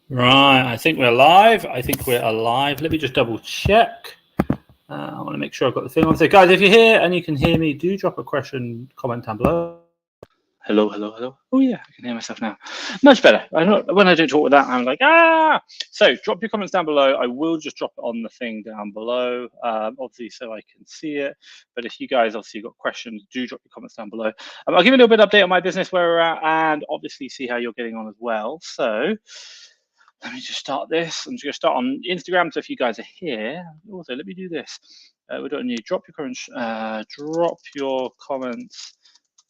Right, I think we're live. I think we're alive. Let me just double check. I want to make sure I've got the thing on. So, guys, if you're here and you can hear me, do drop a question, comment down below. Hello, hello, hello. Oh yeah, I can hear myself now. Much better. I don't, when I do talk with that, I'm like, ah. So drop your comments down below. I will just drop it on the thing down below, obviously, so I can see it. But if you guys obviously got questions, do drop your comments down below. I'll give you a little bit of update on my business, where we're at, and obviously see how you're getting on as well. So let me just start this. I'm just going to start on Instagram. So if you guys are here, also let me do this. We don't need drop your comments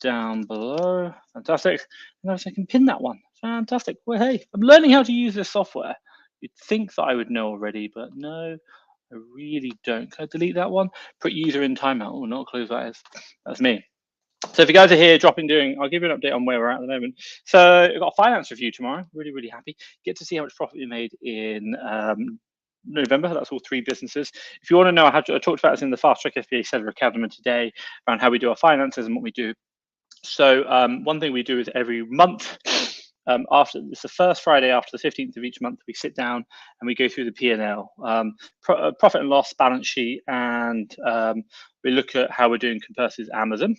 down below. Fantastic. Notice I can pin that one. Fantastic. Well, hey, I'm learning how to use this software. You'd think that I would know already, but no, I really don't. Can I delete that one? Put user in timeout. Oh, not a clue that is. That's me. So if you guys are here, I'll give you an update on where we're at the moment. So I've got a finance review tomorrow. Really, really happy. Get to see how much profit we made in November. That's all 3 businesses. If you want to know, I talked about this in the Fast Track FBA Seller Academy today around how we do our finances and what we do. So one thing we do is every month, it's the first Friday after the 15th of each month, we sit down and we go through the P&L, profit and loss, balance sheet, and we look at how we're doing versus Amazon.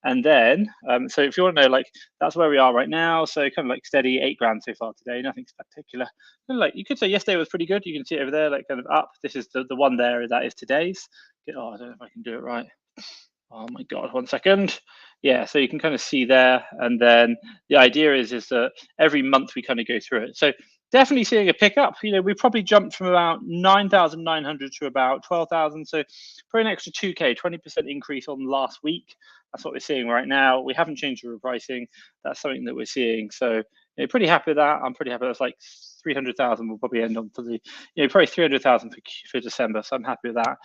And then, so if you want to know, like, that's where we are right now. So kind of like steady, 8 grand so far today, nothing spectacular. Kind of like, you could say yesterday was pretty good. You can see it over there, like kind of up. This is the one there, that is today's. Oh, I don't know if I can do it right. Oh my God, 1 second. Yeah, so you can kind of see there. And then the idea is that every month we kind of go through it. So definitely seeing a pickup. You know, we probably jumped from about 9,900 to about 12,000. So probably an extra 2K, 20% increase on last week. That's what we're seeing right now. We haven't changed the repricing. That's something that we're seeing. So pretty happy with that. I'm pretty happy. That's like 300,000 will probably end on for the, probably 300,000 for December. So I'm happy with that.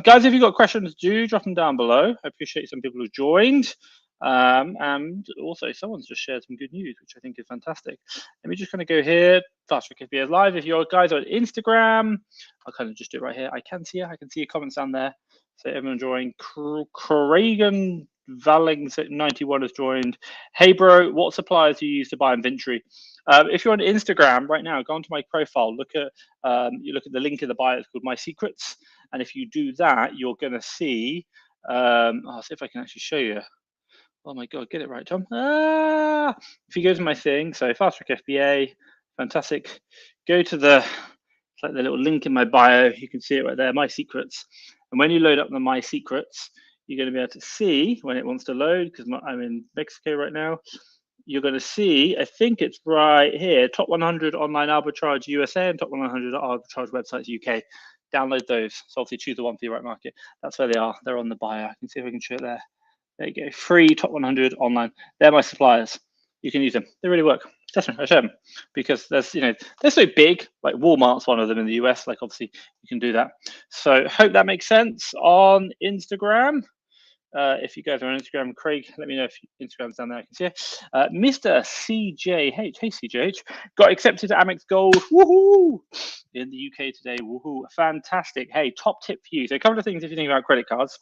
Guys, if you've got questions, do drop them down below. I appreciate some people who joined. And also someone's just shared some good news, which I think is fantastic. Let me just kind of go here. Fast Track FBA Live. If your guys are on Instagram, I'll kind of just do it right here. I can see your comments down there. So everyone join. Cragen Valings at 91 has joined. Hey bro, what suppliers do you use to buy inventory? If you're on Instagram right now, go onto my profile. Look at the link in the bio. It's called My Secrets, and if you do that, you're going to see. I'll see if I can actually show you. Oh my God, get it right, Tom. If you go to my thing, so Fast Track FBA, fantastic. Go to it's like the little link in my bio. You can see it right there, My Secrets. And when you load up the My Secrets, you're going to be able to see when it wants to load, because I'm in Mexico right now. You're going to see, I think it's right here, top 100 online arbitrage USA and top 100 arbitrage websites UK. Download those. So obviously choose the one for your right market. That's where they are. They're on the bio. I can see if I can show it there. There you go. Free top 100 online. They're my suppliers. You can use them. They really work. Definitely, I show them because they're so big. Like Walmart's one of them in the US. Like obviously you can do that. So hope that makes sense on Instagram. If you guys are on Instagram, Craig, let me know if Instagram's down there. I can see it. Mr. CJH, hey CJH, got accepted to Amex Gold. Woohoo! In the UK today. Woohoo! Fantastic. Hey, top tip for you. So a couple of things if you think about credit cards.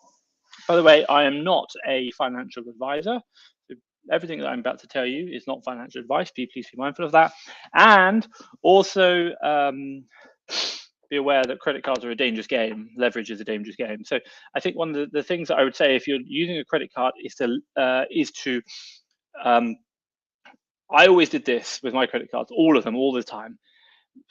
By the way, I am not a financial advisor. So everything that I'm about to tell you is not financial advice. Please be mindful of that. And also be aware that credit cards are a dangerous game. Leverage is a dangerous game. So I think one of the things that I would say if you're using a credit card is to I always did this with my credit cards, all of them, all the time.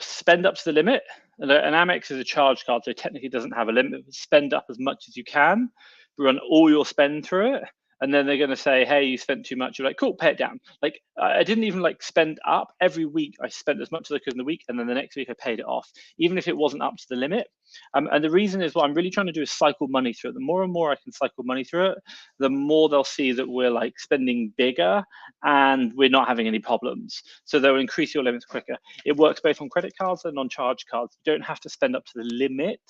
Spend up to the limit. An Amex is a charge card, so technically doesn't have a limit. Spend up as much as you can. Run all your spend through it, and then they're going to say, hey, you spent too much. You're like, cool, pay it down. Like I didn't even like spend up. Every week I spent as much as I could in the week, and then the next week I paid it off, even if it wasn't up to the limit. And the reason is what I'm really trying to do is cycle money through it. The more and more I can cycle money through it, the more they'll see that we're like spending bigger and we're not having any problems. So they'll increase your limits quicker. It works both on credit cards and on charge cards. You don't have to spend up to the limit.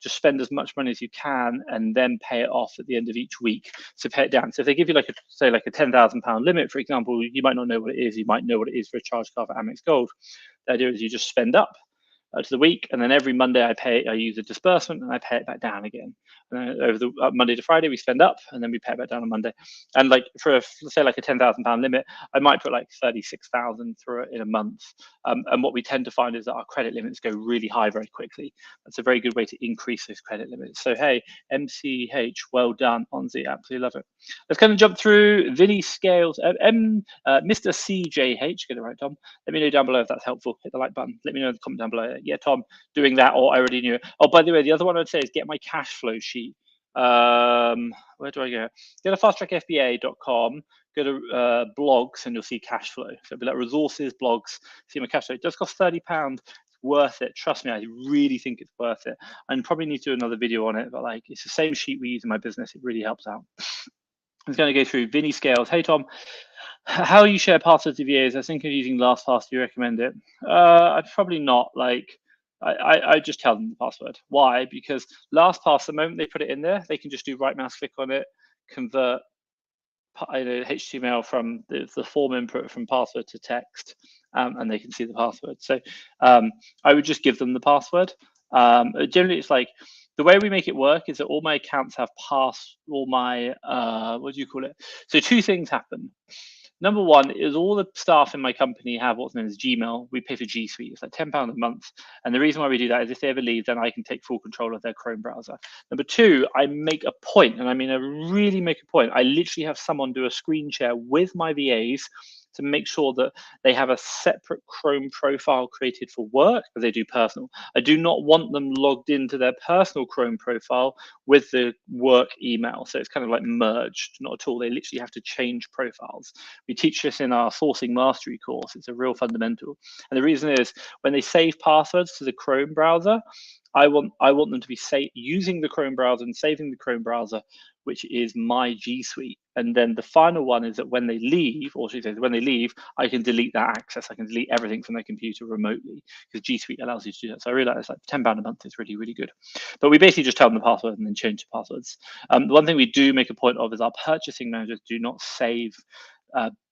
Just spend as much money as you can and then pay it off at the end of each week. So pay it down. So if they give you like a £10,000 limit, for example, you might not know what it is. You might know what it is for a charge card for Amex Gold. The idea is you just spend up to the week, and then every Monday I use a disbursement and I pay it back down again. and then over the Monday to Friday we spend up, and then we pay it back down on Monday. And like for let's say like a £10,000 limit, I might put like 36,000 through it in a month. And what we tend to find is that our credit limits go really high very quickly. That's a very good way to increase those credit limits. So hey, MCH, well done, Onzi, absolutely love it. Let's kind of jump through. Vinny Scales, Mr. CJH, get it right, Tom. Let me know down below if that's helpful. Hit the like button. Let me know in the comment down below. Yeah, Tom, doing that, or I already knew it. Oh, by the way, the other one I'd say is get my cash flow sheet. Where do I go? Go to fasttrackfba.com, go to blogs, and you'll see cash flow. So it'll be like resources, blogs, see my cash flow. It does cost £30. It's worth it. Trust me, I really think it's worth it. I probably need to do another video on it, but like it's the same sheet we use in my business. It really helps out. I'm going to go through Vinny Scales. Hey, Tom. How you share passwords to VAs? I think of using LastPass. Do you recommend it? I'd probably not. Like, I just tell them the password. Why? Because LastPass, the moment they put it in there, they can just do right mouse click on it, convert HTML from the form input from password to text, and they can see the password. So I would just give them the password. Generally, it's like the way we make it work is that all my accounts have all my what do you call it? So two things happen. Number one is all the staff in my company have what's known as Gmail. We pay for G Suite. It's like £10 a month. And the reason why we do that is if they ever leave, then I can take full control of their Chrome browser. Number two, I make a point, and I mean, I really make a point. I literally have someone do a screen share with my VAs to make sure that they have a separate Chrome profile created for work, but they do personal. I do not want them logged into their personal Chrome profile with the work email. So it's kind of like merged, not at all. They literally have to change profiles. We teach this in our sourcing mastery course. It's a real fundamental. And the reason is when they save passwords to the Chrome browser, I want them to be using the Chrome browser and saving the Chrome browser, which is my G Suite. And then the final one is that when they leave, or she says when they leave, I can delete that access. I can delete everything from their computer remotely because G Suite allows you to do that. So I realize like £10 a month is really, really good. But we basically just tell them the password and then change the passwords. The one thing we do make a point of is our purchasing managers do not save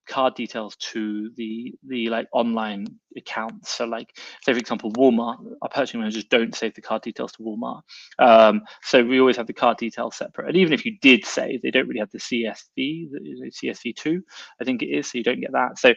card details to the like online accounts. So like say for example Walmart, our purchasing managers don't save the card details to Walmart. So we always have the card details separate, and even if you did save, they don't really have the CSV2 I think it is, so you don't get that. So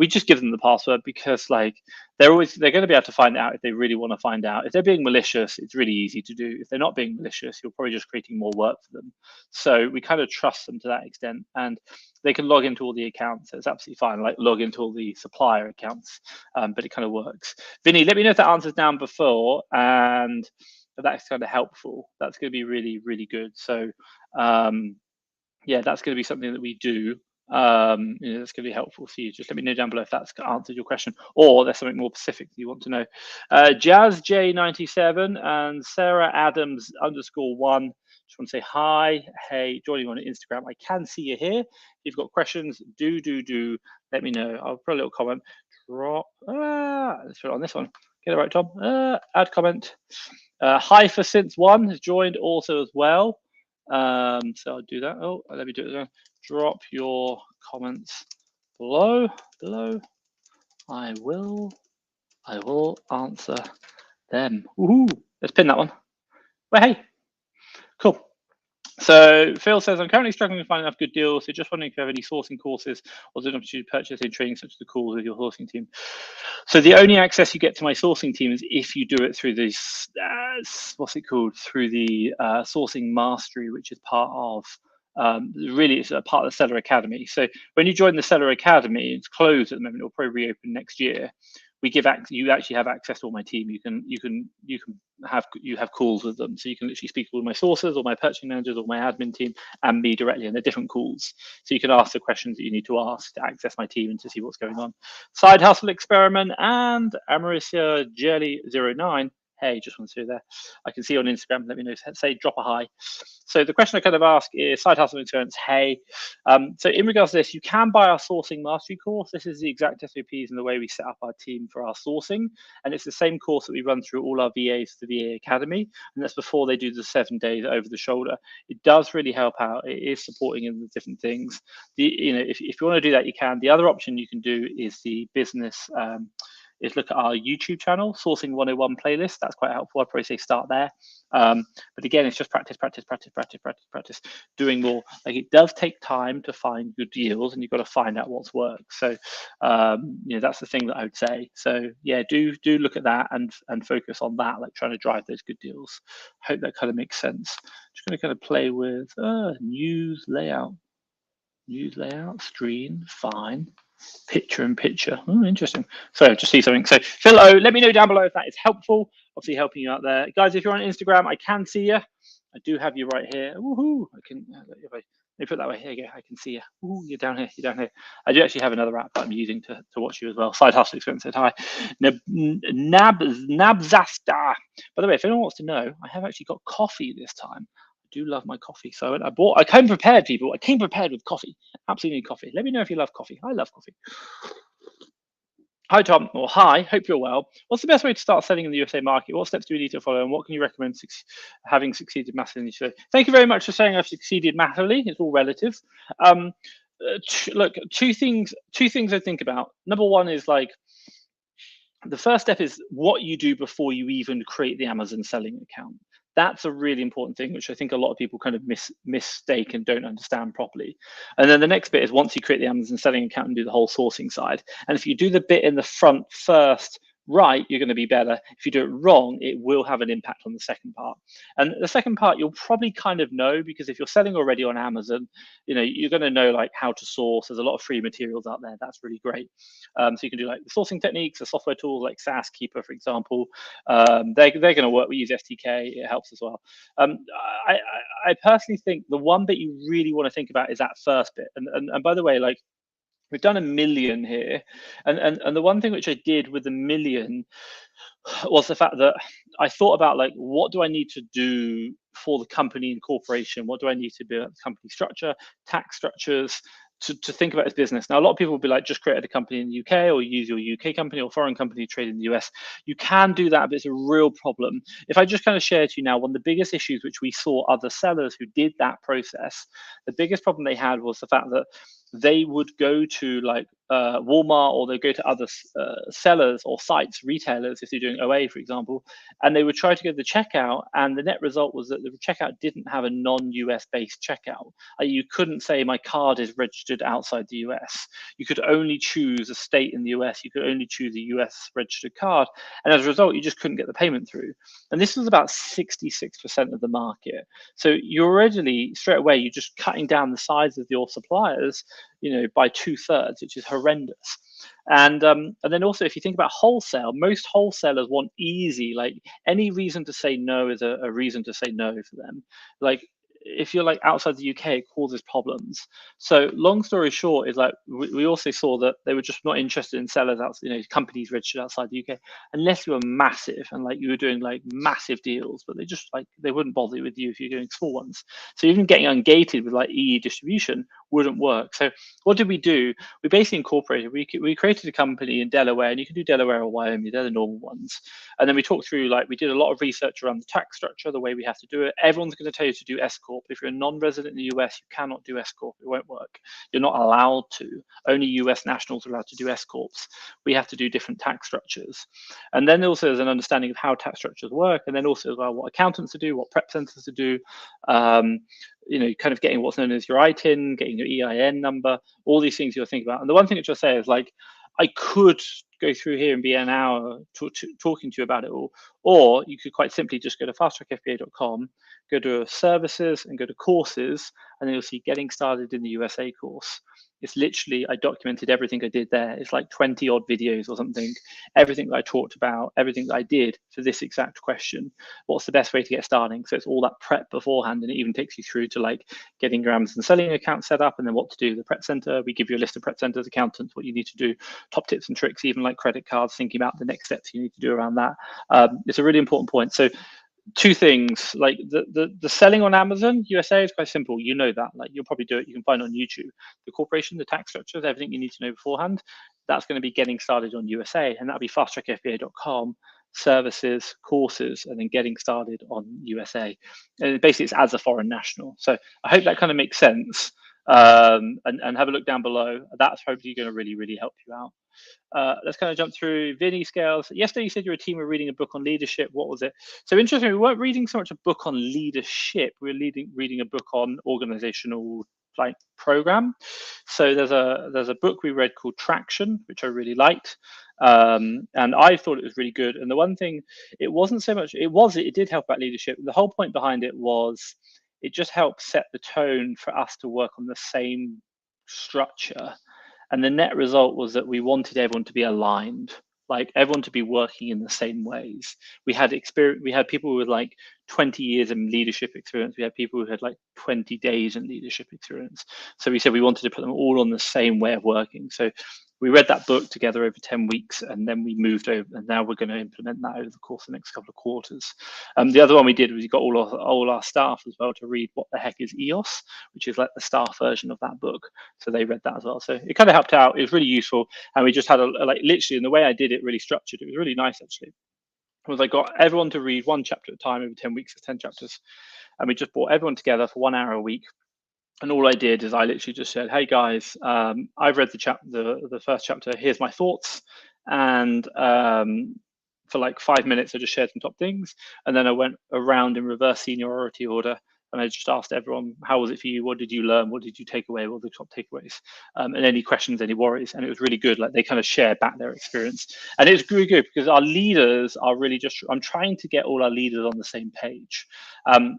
we just give them the password because like they're going to be able to find out if they really want to find out. If they're being malicious, it's really easy to do. If they're not being malicious, you're probably just creating more work for them. So we kind of trust them to that extent, and they can log into all the accounts. So it's absolutely fine, like log into all the supplier accounts, but it kind of works. Vinny, let me know if that answers down before, and that's kind of helpful. That's going to be really, really good. So yeah, that's going to be something that we do. That's going to be helpful for you. Just let me know down below if that's answered your question, or there's something more specific that you want to know. Jazz J97 and Sarah Adams _1. Just want to say hi. Hey, joining on Instagram. I can see you here. If you've got questions, do let me know. I'll put a little comment. Drop. Let's put it on this one. Get it right, Tom. Add comment. Hi for since one has joined also as well. So I'll do that. Oh, let me do it again. Drop your comments below. I will answer them. Woohoo! Let's pin that one. Well, hey, cool. So Phil says, I'm currently struggling to find enough good deals. So just wondering if you have any sourcing courses or an opportunity to purchase in training such as the calls with your sourcing team. So the only access you get to my sourcing team is if you do it through this, what's it called? Through the sourcing mastery, which is part of, really it's a part of the Seller Academy. So when you join the Seller Academy, it's closed at the moment, it'll probably reopen next year. We give you actually have access to all my team. You have calls with them, so you can literally speak to all my sources, all my purchasing managers, all my admin team, and me directly, and they're different calls. So you can ask the questions that you need to ask to access my team and to see what's going on. Side Hustle Experiment and Americia Jelly 09. Hey, just want to see there. I can see you on Instagram. Let me know. Say drop a hi. So the question I kind of ask is Side Hustle Experience. Hey, so in regards to this, you can buy our sourcing mastery course. This is the exact SOPs and the way we set up our team for our sourcing, and it's the same course that we run through all our VAs to the VA Academy, and that's before they do the 7 days over the shoulder. It does really help out. It is supporting in the different things. If you want to do that, you can. The other option you can do is the business. is look at our YouTube channel, Sourcing 101 playlist. That's quite helpful. I'd probably say start there. But again, it's just practice, doing more. Like, it does take time to find good deals, and you've got to find out what's worked. So that's the thing that I would say. So yeah, do look at that and focus on that, like trying to drive those good deals. Hope that kind of makes sense. Just going to kind of play with news layout, screen, fine. Picture in picture. Oh, interesting. So just see something. So Phil O, let me know down below if that is helpful. Obviously helping you out there. Guys, if you're on Instagram, I can see you. I do have you right here. Woohoo. I can, if I, let me put it that way. Here you go. I can see you. Ooh, you're down here. You're down here. I do actually have another app that I'm using to watch you as well. Side Hustle Experience said hi. Nabzasta. By the way, if anyone wants to know, I have actually got coffee this time. I do love my coffee. So I came prepared, people. I came prepared with coffee. Absolutely coffee. Let me know if you love coffee. I love coffee. Hi, Tom, or hi, hope you're well. What's the best way to start selling in the USA market? What steps do we need to follow, and what can you recommend having succeeded massively? Thank you very much for saying I've succeeded massively. It's all relative. Look, two things I think about. Number one is like, the first step is what you do before you even create the Amazon selling account. That's a really important thing, which I think a lot of people kind of mistake and don't understand properly. And then the next bit is once you create the Amazon selling account and do the whole sourcing side. And if you do the bit in the front first right, you're going to be better. If you do it wrong, it will have an impact on the second part. And the second part, you'll probably kind of know, because if you're selling already on Amazon, you're going to know like how to source. There's a lot of free materials out there. That's really great. So you can do like the sourcing techniques, the software tools like SaaS Keeper, for example. They're going to work. We use SDK. It helps as well. I personally think the one bit you really want to think about is that first bit. And by the way, like, we've done 1 million here, and the one thing which I did with the 1 million was the fact that I thought about, like, what do I need to do for the company and corporation? What do I need to do at the company structure, tax structures, to think about its business? Now, a lot of people will be like, just create a company in the UK, or use your UK company or foreign company trade in the US. You can do that, but it's a real problem. If I just kind of share to you now, one of the biggest issues which we saw other sellers who did that process, the biggest problem they had was the fact that they would go to like Walmart, or they go to other sellers or sites, retailers, if they're doing OA, for example, and they would try to go to the checkout, and the net result was that the checkout didn't have a non-US based checkout. You couldn't say my card is registered outside the US. You could only choose a state in the US. You could only choose a US registered card, and as a result, you just couldn't get the payment through. And this was about 66% of the market. So you're already straight away, you're just cutting down the size of your suppliers, by 2/3, which is horrendous. And then also, if you think about wholesale, most wholesalers want easy, like any reason to say no is a reason to say no for them. Like, if you're like outside the UK, it causes problems. So long story short is, like, we also saw that they were just not interested in sellers outside, companies registered outside the UK, unless you were massive and like you were doing like massive deals, but they wouldn't bother with you if you're doing small ones. So even getting ungated with like EU distribution wouldn't work. So what did we do? We basically incorporated, we created a company in Delaware, and you can do Delaware or Wyoming, they're the normal ones. And then we talked through, like, we did a lot of research around the tax structure, the way we have to do it. Everyone's going to tell you to do S Corp. If you're a non-resident in the US, you cannot do S Corp. It won't work. You're not allowed to. Only US nationals are allowed to do S Corps. We have to do different tax structures. And then also there's an understanding of how tax structures work, and then also as well what accountants to do, what prep centers to do. Kind of getting what's known as your ITIN, getting your EIN number, all these things you'll think about. And the one thing which I'll say is, like, I could go through here and be an hour talking to you about it all, or you could quite simply just go to fasttrackfba.com, go to services and go to courses, and then you'll see getting started in the USA course. It's literally, I documented everything I did there. It's like 20 odd videos or something, everything that I talked about, everything that I did for this exact question. What's the best way to get starting? So it's all that prep beforehand, and it even takes you through to like getting your Amazon selling account set up, and then what to do. The prep center, we give you a list of prep centers, accountants, what you need to do, top tips and tricks, even like credit cards, thinking about the next steps you need to do around that. It's a really important point. So two things, like the selling on Amazon USA is quite simple. You know that, like, you'll probably do it. You can find it on YouTube. The corporation, the tax structures, everything you need to know beforehand. That's going to be getting started on USA, and that'll be fasttrackfba.com, services, courses, and then getting started on USA. And basically, it's as a foreign national. So I hope that kind of makes sense. and have a look down below. That's hopefully going to really help you out. Let's kind of jump through Vinny Scales. Yesterday you said your team were reading a book on leadership. What was it? So interesting, we weren't reading so much a book on leadership. We were reading a book on organizational like program. So there's a book we read called Traction, which I really liked. And I thought it was really good. And the one thing, it wasn't so much, it did help about leadership. The whole point behind it was it just helped set the tone for us to work on the same structure. And the net result was that we wanted everyone to be aligned, like everyone to be working in the same ways. We had people with like 20 years in leadership experience. We had people who had like 20 days in leadership experience. So we said we wanted to put them all on the same way of working. So we read that book together over 10 weeks, and then we moved over, and now we're going to implement that over the course of the next couple of quarters. The other one we did was we got all our staff as well to read What the Heck is EOS, which is like the staff version of that book. So they read that as well. So it kind of helped out. It was really useful. And we just had like literally, and the way I did it really structured, it was really nice actually, was I got everyone to read one chapter at a time over 10 weeks, 10 chapters. And we just brought everyone together for 1 hour a week. And all I did is I literally just said, hey guys, I've read the first chapter, here's my thoughts. And for like 5 minutes, I just shared some top things. And then I went around in reverse seniority order. And I just asked everyone, how was it for you? What did you learn? What did you take away? What were the top takeaways? And any questions, any worries? And it was really good. Like they kind of shared back their experience. And it was really good because our leaders are really I'm trying to get all our leaders on the same page.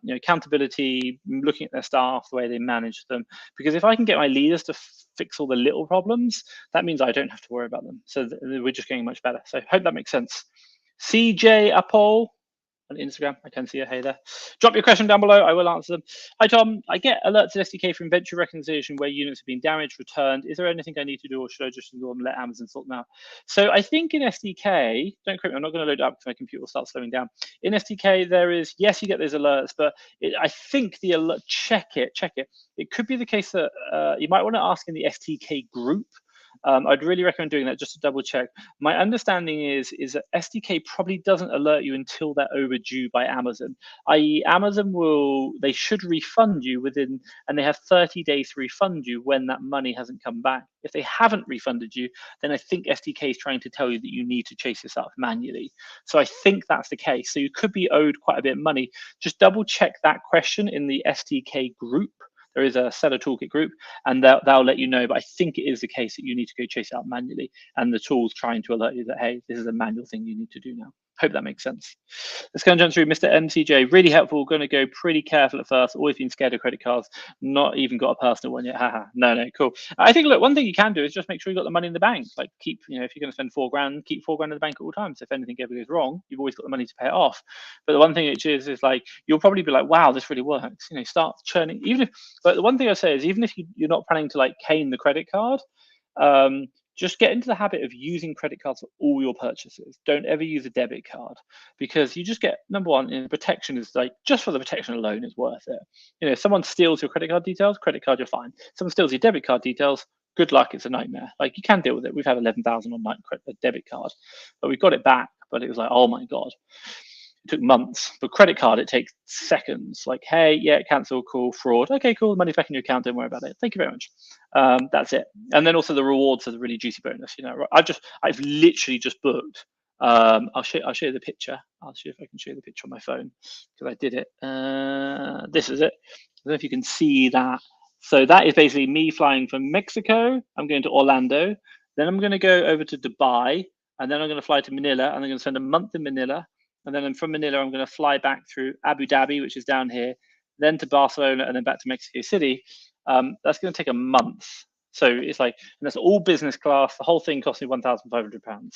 Accountability, looking at their staff, the way they manage them. Because if I can get my leaders to fix all the little problems, that means I don't have to worry about them. So we're just getting much better. So I hope that makes sense. CJ Apol on Instagram, I can see a hey there. Drop your question down below, I will answer them. Hi Tom, I get alerts at SDK for inventory reconciliation where units have been damaged, returned. Is there anything I need to do, or should I just ignore them and let Amazon sort them out? So I think in SDK, don't quote me, I'm not going to load it up because my computer will start slowing down. In SDK, there is, yes, you get those alerts, but I think the alert, check it. It could be the case that you might want to ask in the SDK group. I'd really recommend doing that just to double check. My understanding is that SDK probably doesn't alert you until they're overdue by Amazon, i.e. Amazon they should refund you within, and they have 30 days to refund you when that money hasn't come back. If they haven't refunded you, then I think SDK is trying to tell you that you need to chase this up manually. So I think that's the case. So you could be owed quite a bit of money. Just double check that question in the SDK group. There is a Seller Toolkit group, and they'll let you know. But I think it is the case that you need to go chase it out manually, and the tool's trying to alert you that, hey, this is a manual thing you need to do now. Hope that makes sense. Let's go and jump through Mr. MCJ. Really helpful. Going to go pretty careful at first. Always been scared of credit cards. Not even got a personal one yet. Haha. No, cool. I think, look, one thing you can do is just make sure you got the money in the bank. Like keep, if you're going to spend $4,000, keep $4,000 in the bank at all times. If anything ever goes wrong, you've always got the money to pay it off. But the one thing which is like, you'll probably be like, wow, this really works. Start churning. But the one thing I say is, even if you're not planning to like cane the credit card, just get into the habit of using credit cards for all your purchases. Don't ever use a debit card, because you just get, number one, protection is like, just for the protection alone is worth it. If someone steals your credit card details, credit card, you're fine. Someone steals your debit card details, good luck, it's a nightmare. Like you can deal with it. We've had 11,000 on a debit card, but we got it back, but it was like, oh my God. It took months. But credit card, it takes seconds. Like, hey, yeah, cancel, cool, fraud. Okay, cool, the money's back in your account, don't worry about it. Thank you very much. That's it. And then also the rewards are the really juicy bonus. I've literally just booked. I'll show you the picture. I'll see if I can show you the picture on my phone, because I did it. This is it. I don't know if you can see that. So that is basically me flying from Mexico. I'm going to Orlando. Then I'm going to go over to Dubai, and then I'm going to fly to Manila, and I'm going to spend a month in Manila. And then from Manila, I'm going to fly back through Abu Dhabi, which is down here, then to Barcelona, and then back to Mexico City. That's going to take a month. So it's like, and that's all business class. The whole thing cost me £1,500. And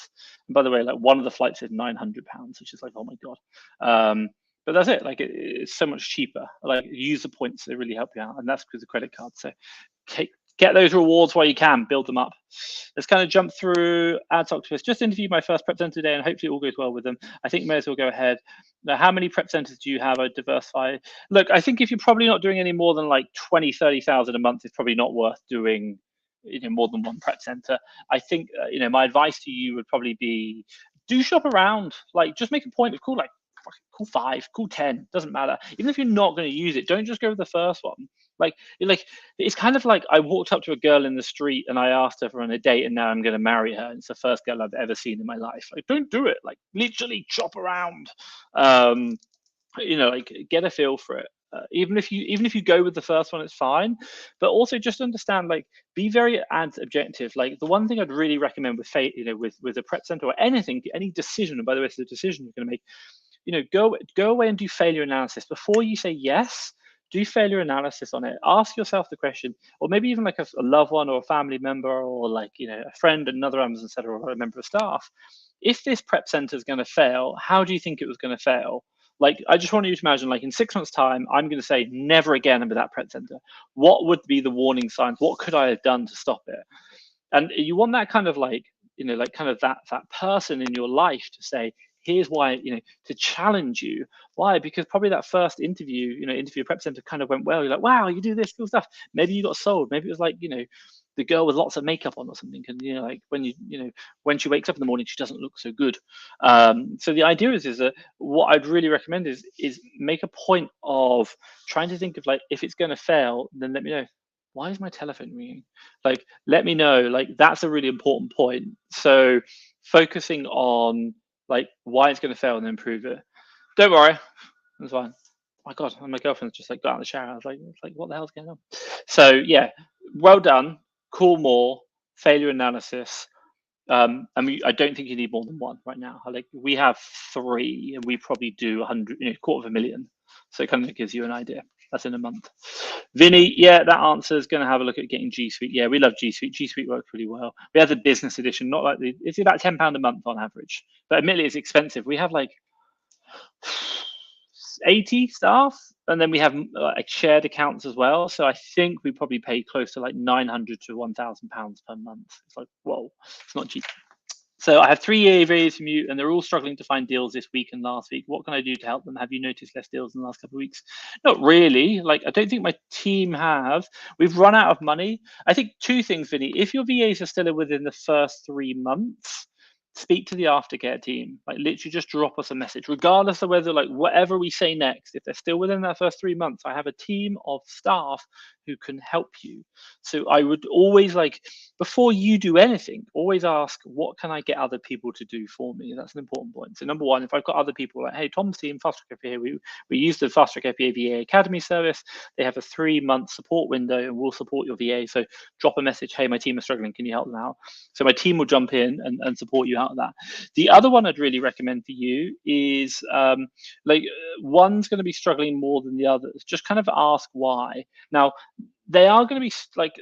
by the way, like one of the flights is £900, which is like, oh my God. But that's it. Like it's so much cheaper. Like use the points; they really help you out, and that's because of credit cards. So get those rewards while you can, build them up. Let's kind of jump through Ads Octopus. Just interviewed my first prep center today, and hopefully it all goes well with them. I think may as well go ahead. Now, how many prep centers do you have? I diversify. Look, I think if you're probably not doing any more than like 20, 30,000 a month, it's probably not worth doing more than one prep center. I think my advice to you would probably be, do shop around. Like just make a point of call 5, call 10, doesn't matter. Even if you're not going to use it, don't just go with the first one. Like it's kind of like I walked up to a girl in the street and I asked her for on a date, and now I'm going to marry her. It's the first girl I've ever seen in my life. Like, don't do it. Like, literally chop around. Like, get a feel for it. Even if you go with the first one, it's fine. But also just understand, like, be very ads objective. Like, the one thing I'd really recommend with with a prep center or anything, any decision, and by the way, it's the decision you're going to make, go away and do failure analysis before you say yes. Do failure analysis on it. Ask yourself the question, or maybe even like a loved one or a family member, or like, a friend, another Amazon seller, or a member of staff. If this prep center is going to fail, how do you think it was going to fail? Like, I just want you to imagine, like, in 6 months' time, I'm going to say never again with that prep center. What would be the warning signs? What could I have done to stop it? And you want that kind of like, kind of that person in your life to say, here's why, to challenge you. Why? Because probably that first interview prep center kind of went well. You're like, wow, you do this cool stuff. Maybe you got sold. Maybe it was like, the girl with lots of makeup on or something. And, like when when she wakes up in the morning, she doesn't look so good. So the idea is that what I'd really recommend is make a point of trying to think of, like, if it's going to fail, then let me know. Why is my telephone ringing? Like, let me know. Like, that's a really important point. So focusing on, like, why it's going to fail and then improve it. Don't worry, that's fine. Oh my God, my girlfriend's just like got out of the shower. I was like, what the hell's going on? So yeah, well done. Call more, failure analysis. I don't think you need more than one right now. Like, we have 3, and we probably do 100, $250,000. So it kind of gives you an idea. That's in a month. Vinny, yeah, that answer is going to have a look at getting G Suite. Yeah, we love G Suite. G Suite works pretty well. We have the business edition, not like it's about £10 a month on average, but admittedly it's expensive. We have like 80 staff, and then we have like shared accounts as well. So I think we probably pay close to like £900 to £1,000 per month. It's like, whoa, it's not cheap. So I have 3 EAVs from you, and they're all struggling to find deals this week and last week. What can I do to help them? Have you noticed less deals in the last couple of weeks? Not really. Like, I don't think my team have. We've run out of money. I think 2 things, Vinny. If your VAs are still within the first 3 months, speak to the aftercare team. Like, literally just drop us a message, regardless of whether, like, whatever we say next, if they're still within that first 3 months, I have a team of staff who can help you. So I would always, like, before you do anything, always ask, what can I get other people to do for me? That's an important point. So number one, if I've got other people like, hey, Tom's team, Fast Track FBA, we use the Fast Track FBA VA Academy service. They have a 3-month support window, and we'll support your VA. So drop a message, hey, my team is struggling, can you help them out? So my team will jump in and support you out of that. The other one I'd really recommend for you is one's going to be struggling more than the others. Just kind of ask why. Now, they are going to be like,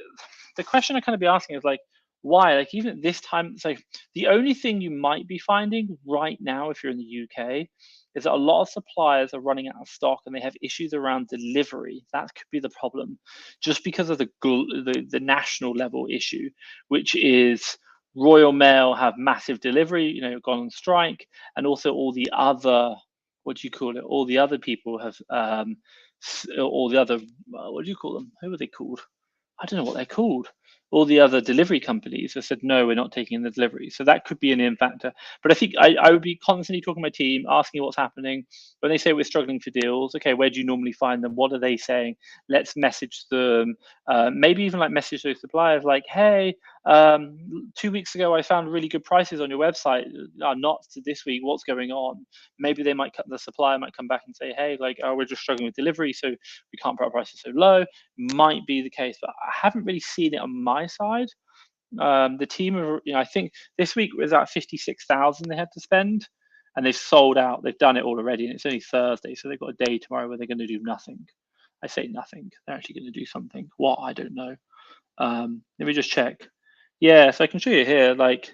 the question I kind of be asking is like, why? Like, even at this time, so the only thing you might be finding right now, if you're in the UK, is that a lot of suppliers are running out of stock and they have issues around delivery. That could be the problem, just because of the national level issue, which is Royal Mail have massive delivery, gone on strike, and also all the other, all the other people have, all the other, what do you call them? Who are they called? I don't know what they're called. All the other delivery companies have said, no, we're not taking the delivery. So that could be an in factor. But I think I would be constantly talking to my team, asking what's happening. When they say we're struggling for deals, okay, where do you normally find them? What are they saying? Let's message them. Maybe even like message those suppliers like, hey, 2 weeks ago, I found really good prices on your website. Not to this week. What's going on? Maybe they might the supplier might come back and say, hey, like, oh, we're just struggling with delivery, so we can't put our prices so low. Might be the case, but I haven't really seen it on my side. The team of, I think this week was at 56,000 they had to spend, and they've sold out. They've done it all already, and it's only Thursday, so they've got a day tomorrow where they're going to do nothing. I say nothing. They're actually going to do something. What? I don't know. Let me just check. Yeah, so I can show you here. Like,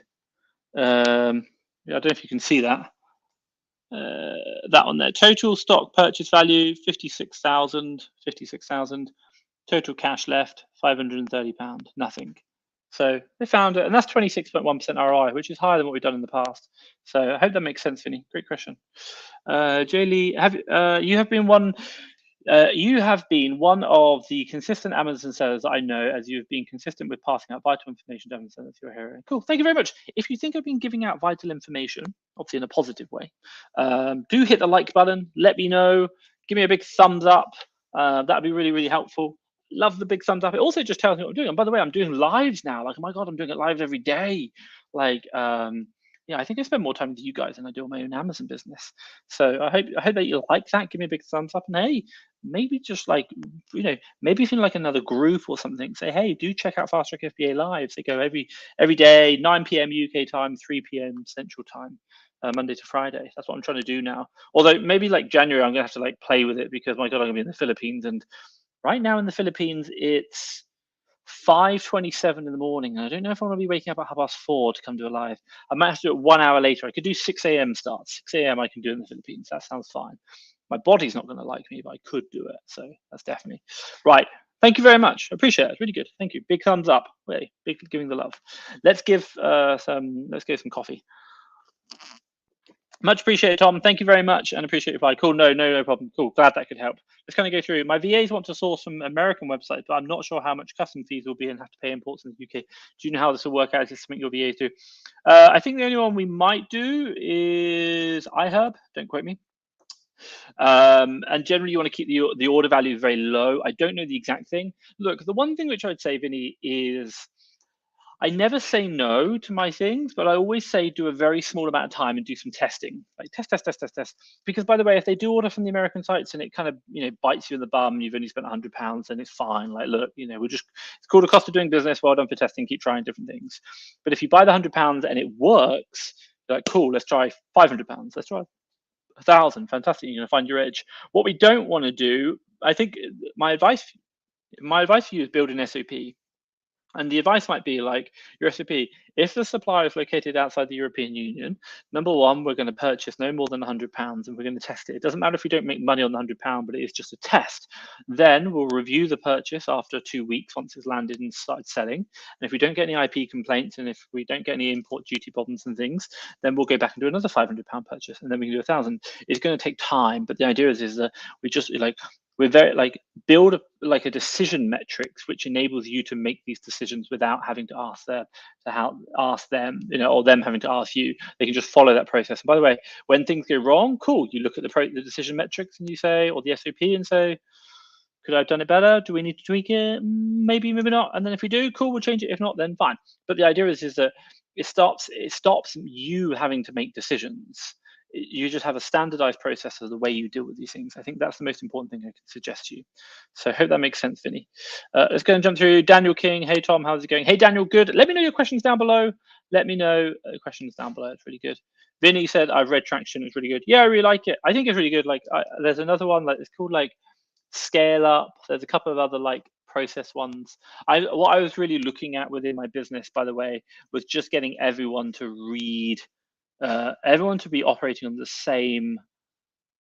I don't know if you can see that. That one there. Total stock purchase value 56,000. Total cash left £530. Nothing. So they found it, and that's 26.1% ROI, which is higher than what we've done in the past. So I hope that makes sense, Vinny. Great question. Jay Lee, you have been one of the consistent Amazon sellers I know, as you have been consistent with passing out vital information to Amazon sellers. You're a hero. Cool. Thank you very much. If you think I've been giving out vital information, obviously in a positive way, do hit the like button. Let me know. Give me a big thumbs up. That'd be really, really helpful. love the big thumbs up. It also just tells me what I'm doing. And by the way, I'm doing lives now. Like, oh my God, I'm doing it lives every day. Like, yeah, I think I spend more time with you guys than I do on my own Amazon business. So I hope that you like that. Give me a big thumbs up. And hey, maybe just like, maybe if in like another group or something, say, hey, do check out Fast Track FBA Lives. They go every day, 9 p.m. UK time, 3 p.m. Central time. Monday to Friday. That's what I'm trying to do now. Although maybe like January, I'm gonna have to like play with it because my God, I'm gonna be in the Philippines, and right now in the Philippines it's 5:27 in the morning. And I don't know if I want to be waking up at 4:30 to come do a live. I might have to do it 1 hour later. I could do 6 a.m. start. 6 a.m. I can do it in the Philippines. That sounds fine. My body's not going to like me, but I could do it. So that's definitely right. Thank you very much. I appreciate it. It's really good. Thank you. Big thumbs up. Hey, big giving the love. Let's give some coffee. Much appreciated, Tom. Thank you very much, and appreciate your reply. Cool. No problem. Cool. Glad that could help. Let's kind of go through. My VAs want to source from American websites, but I'm not sure how much custom fees will be and have to pay imports in the UK. Do you know how this will work out? Is this something your VAs do? I think the only one we might do is iHerb. Don't quote me. And generally, you want to keep the order value very low. I don't know the exact thing. Look, the one thing which I'd say, Vinny, is I never say no to my things, but I always say do a very small amount of time and do some testing, like test. Because by the way, if they do order from the American sites and it kind of bites you in the bum, and you've only spent £100, then it's fine. Like, look, it's called a cost of doing business. Well done for testing. Keep trying different things. But if you buy the £100 and it works, you're like, cool, let's try £500. Let's try 1,000. Fantastic. You're gonna find your edge. What we don't want to do, I think, my advice for you is build an SOP. And the advice might be like your SOP, if the supplier is located outside the European Union, number one, we're going to purchase no more than £100 and we're going to test it. It doesn't matter if we don't make money on the £100, but it is just a test. Then we'll review the purchase after 2 weeks once it's landed and started selling. And if we don't get any IP complaints and if we don't get any import duty problems and things, then we'll go back and do another £500 purchase, and then we can do 1,000. It's going to take time, but the idea is that we just we're very build a decision metrics which enables you to make these decisions without having to ask them, or them having to ask you. They can just follow that process. And by the way, when things go wrong, cool, you look at the decision metrics and you say, or the SOP, and say, could I have done it better? Do we need to tweak it? Maybe not. And then if we do, cool, we'll change it. If not, then fine. But the idea is that it stops you having to make decisions. You just have a standardized process of the way you deal with these things. I think that's the most important thing I can suggest to you. So I hope that makes sense, Vinny. Let's go and jump through. Daniel King. Hey, Tom, how's it going? Hey, Daniel, good. Let me know your questions down below. It's really good. Vinny said, I've read Traction. It's really good. Yeah, I really like it. I think it's really good. There's another one, it's called Scale Up. There's a couple of other process ones. What I was really looking at within my business, by the way, was just getting everyone to read, everyone to be operating on the same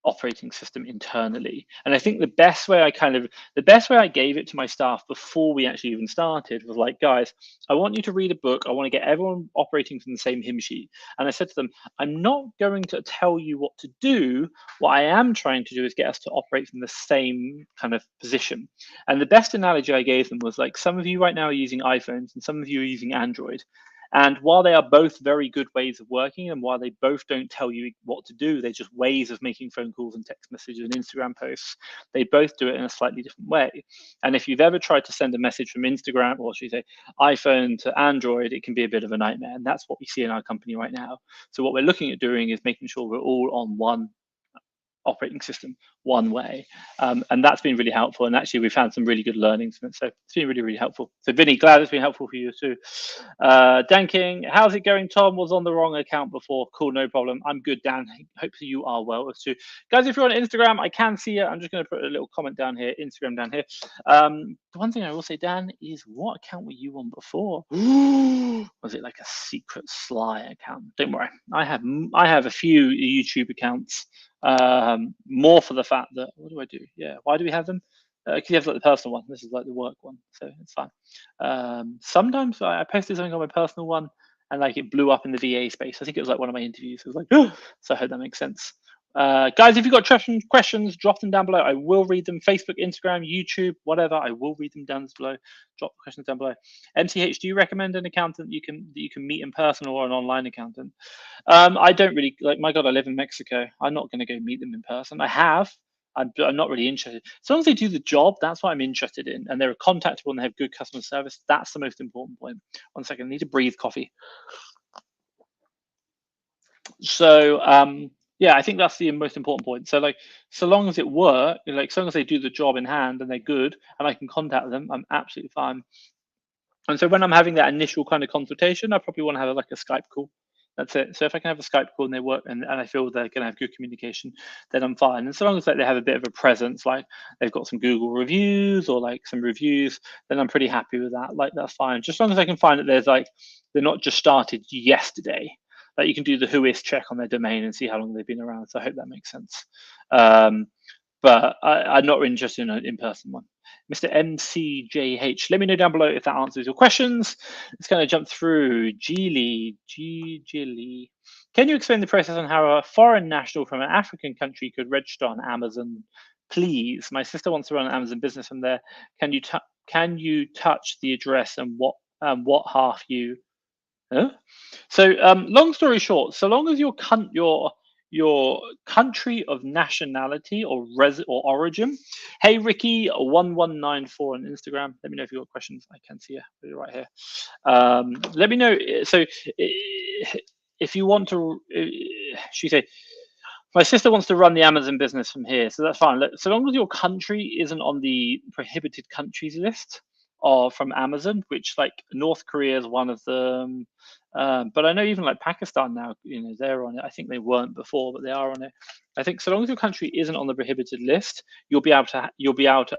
operating system internally. And I think the best way I gave it to my staff before we actually even started was like, guys, I want you to read a book. I want to get everyone operating from the same hymn sheet. And I said to them, I'm not going to tell you what to do. What I am trying to do is get us to operate from the same kind of position. And the best analogy I gave them was some of you right now are using iPhones and some of you are using Android. And while they are both very good ways of working, and while they both don't tell you what to do, they're just ways of making phone calls and text messages and Instagram posts, they both do it in a slightly different way. And if you've ever tried to send a message from Instagram, or should we say iPhone to Android, it can be a bit of a nightmare. And that's what we see in our company right now. So what we're looking at doing is making sure we're all on one operating system, one way, and that's been really helpful. And actually, we've had some really good learnings from it, so it's been really helpful. So Vinny, glad it's been helpful for you too. Dan King, how's it going? Tom was on the wrong account before. Cool, no problem. I'm good, Dan. Hopefully you are well too, guys. If you're on Instagram, I can see it. I'm just going to put a little comment down here. Instagram down here. The one thing I will say, Dan, is what account were you on before? Was it like a secret sly account? Don't worry, I have a few YouTube accounts. More for the fact that, what do I do? Yeah, why do we have them? Because you have the personal one. This is the work one, so it's fine. Sometimes I posted something on my personal one and it blew up in the VA space. I think it was one of my interviews. It was so I hope that makes sense. Guys, if you've got questions, drop them down below. I will read them. Facebook, Instagram, YouTube, whatever. I will read them down below. Drop the questions down below. MCH, do you recommend an accountant that you can meet in person or an online accountant? I don't really my God. I live in Mexico. I'm not going to go meet them in person. I have. I'm not really interested. As long as they do the job, that's what I'm interested in, and they're contactable and they have good customer service. That's the most important point. 1 second, I need to breathe coffee. So yeah, I think that's the most important point. So like, so long as it works, like, so long as they do the job in hand and they're good, and I can contact them, I'm absolutely fine. And so when I'm having that initial kind of consultation, I probably want to have like a Skype call. That's it. So if I can have a Skype call and they work and I feel they're going to have good communication, then I'm fine. And so long as like they have a bit of a presence, like they've got some Google reviews or like some reviews, then I'm pretty happy with that. Like, that's fine. Just as long as I can find that there's like, they're not just started yesterday. Like, you can do the whois check on their domain and see how long they've been around. So I hope that makes sense. But I'm not interested in an in-person one. Mr. MCJH, let me know down below if that answers your questions. It's going to jump through. Geely. Can you explain the process on how a foreign national from an African country could register on Amazon, please? My sister wants to run an Amazon business from there. Can you touch the address and what half you? Huh? So long story short, so long as your country of nationality or origin. Hey Ricky 1194 on Instagram. Let me know if you've got questions. I can see you right here. Let me know. So if you want to, she said, my sister wants to run the Amazon business from here, so that's fine. So long as your country isn't on the prohibited countries list or from Amazon, which like North Korea is one of them. But I know even like Pakistan now, they're on it. I think they weren't before, but they are on it. I think so long as your country isn't on the prohibited list, you'll be able to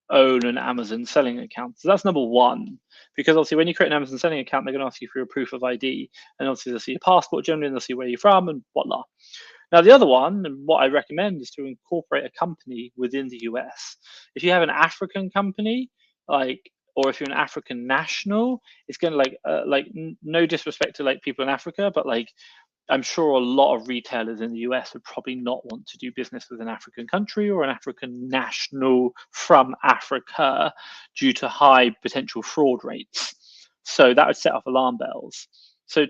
own an Amazon selling account. So that's number one, because obviously when you create an Amazon selling account, they're going to ask you for your proof of ID, and obviously they'll see your passport generally, and they'll see where you're from and whatnot. Now, the other one, and what I recommend, is to incorporate a company within the US. If you have an African company, or if you're an African national, it's going to no disrespect to like people in Africa, but like, I'm sure a lot of retailers in the US would probably not want to do business with an African country or an African national from Africa due to high potential fraud rates. So that would set off alarm bells. So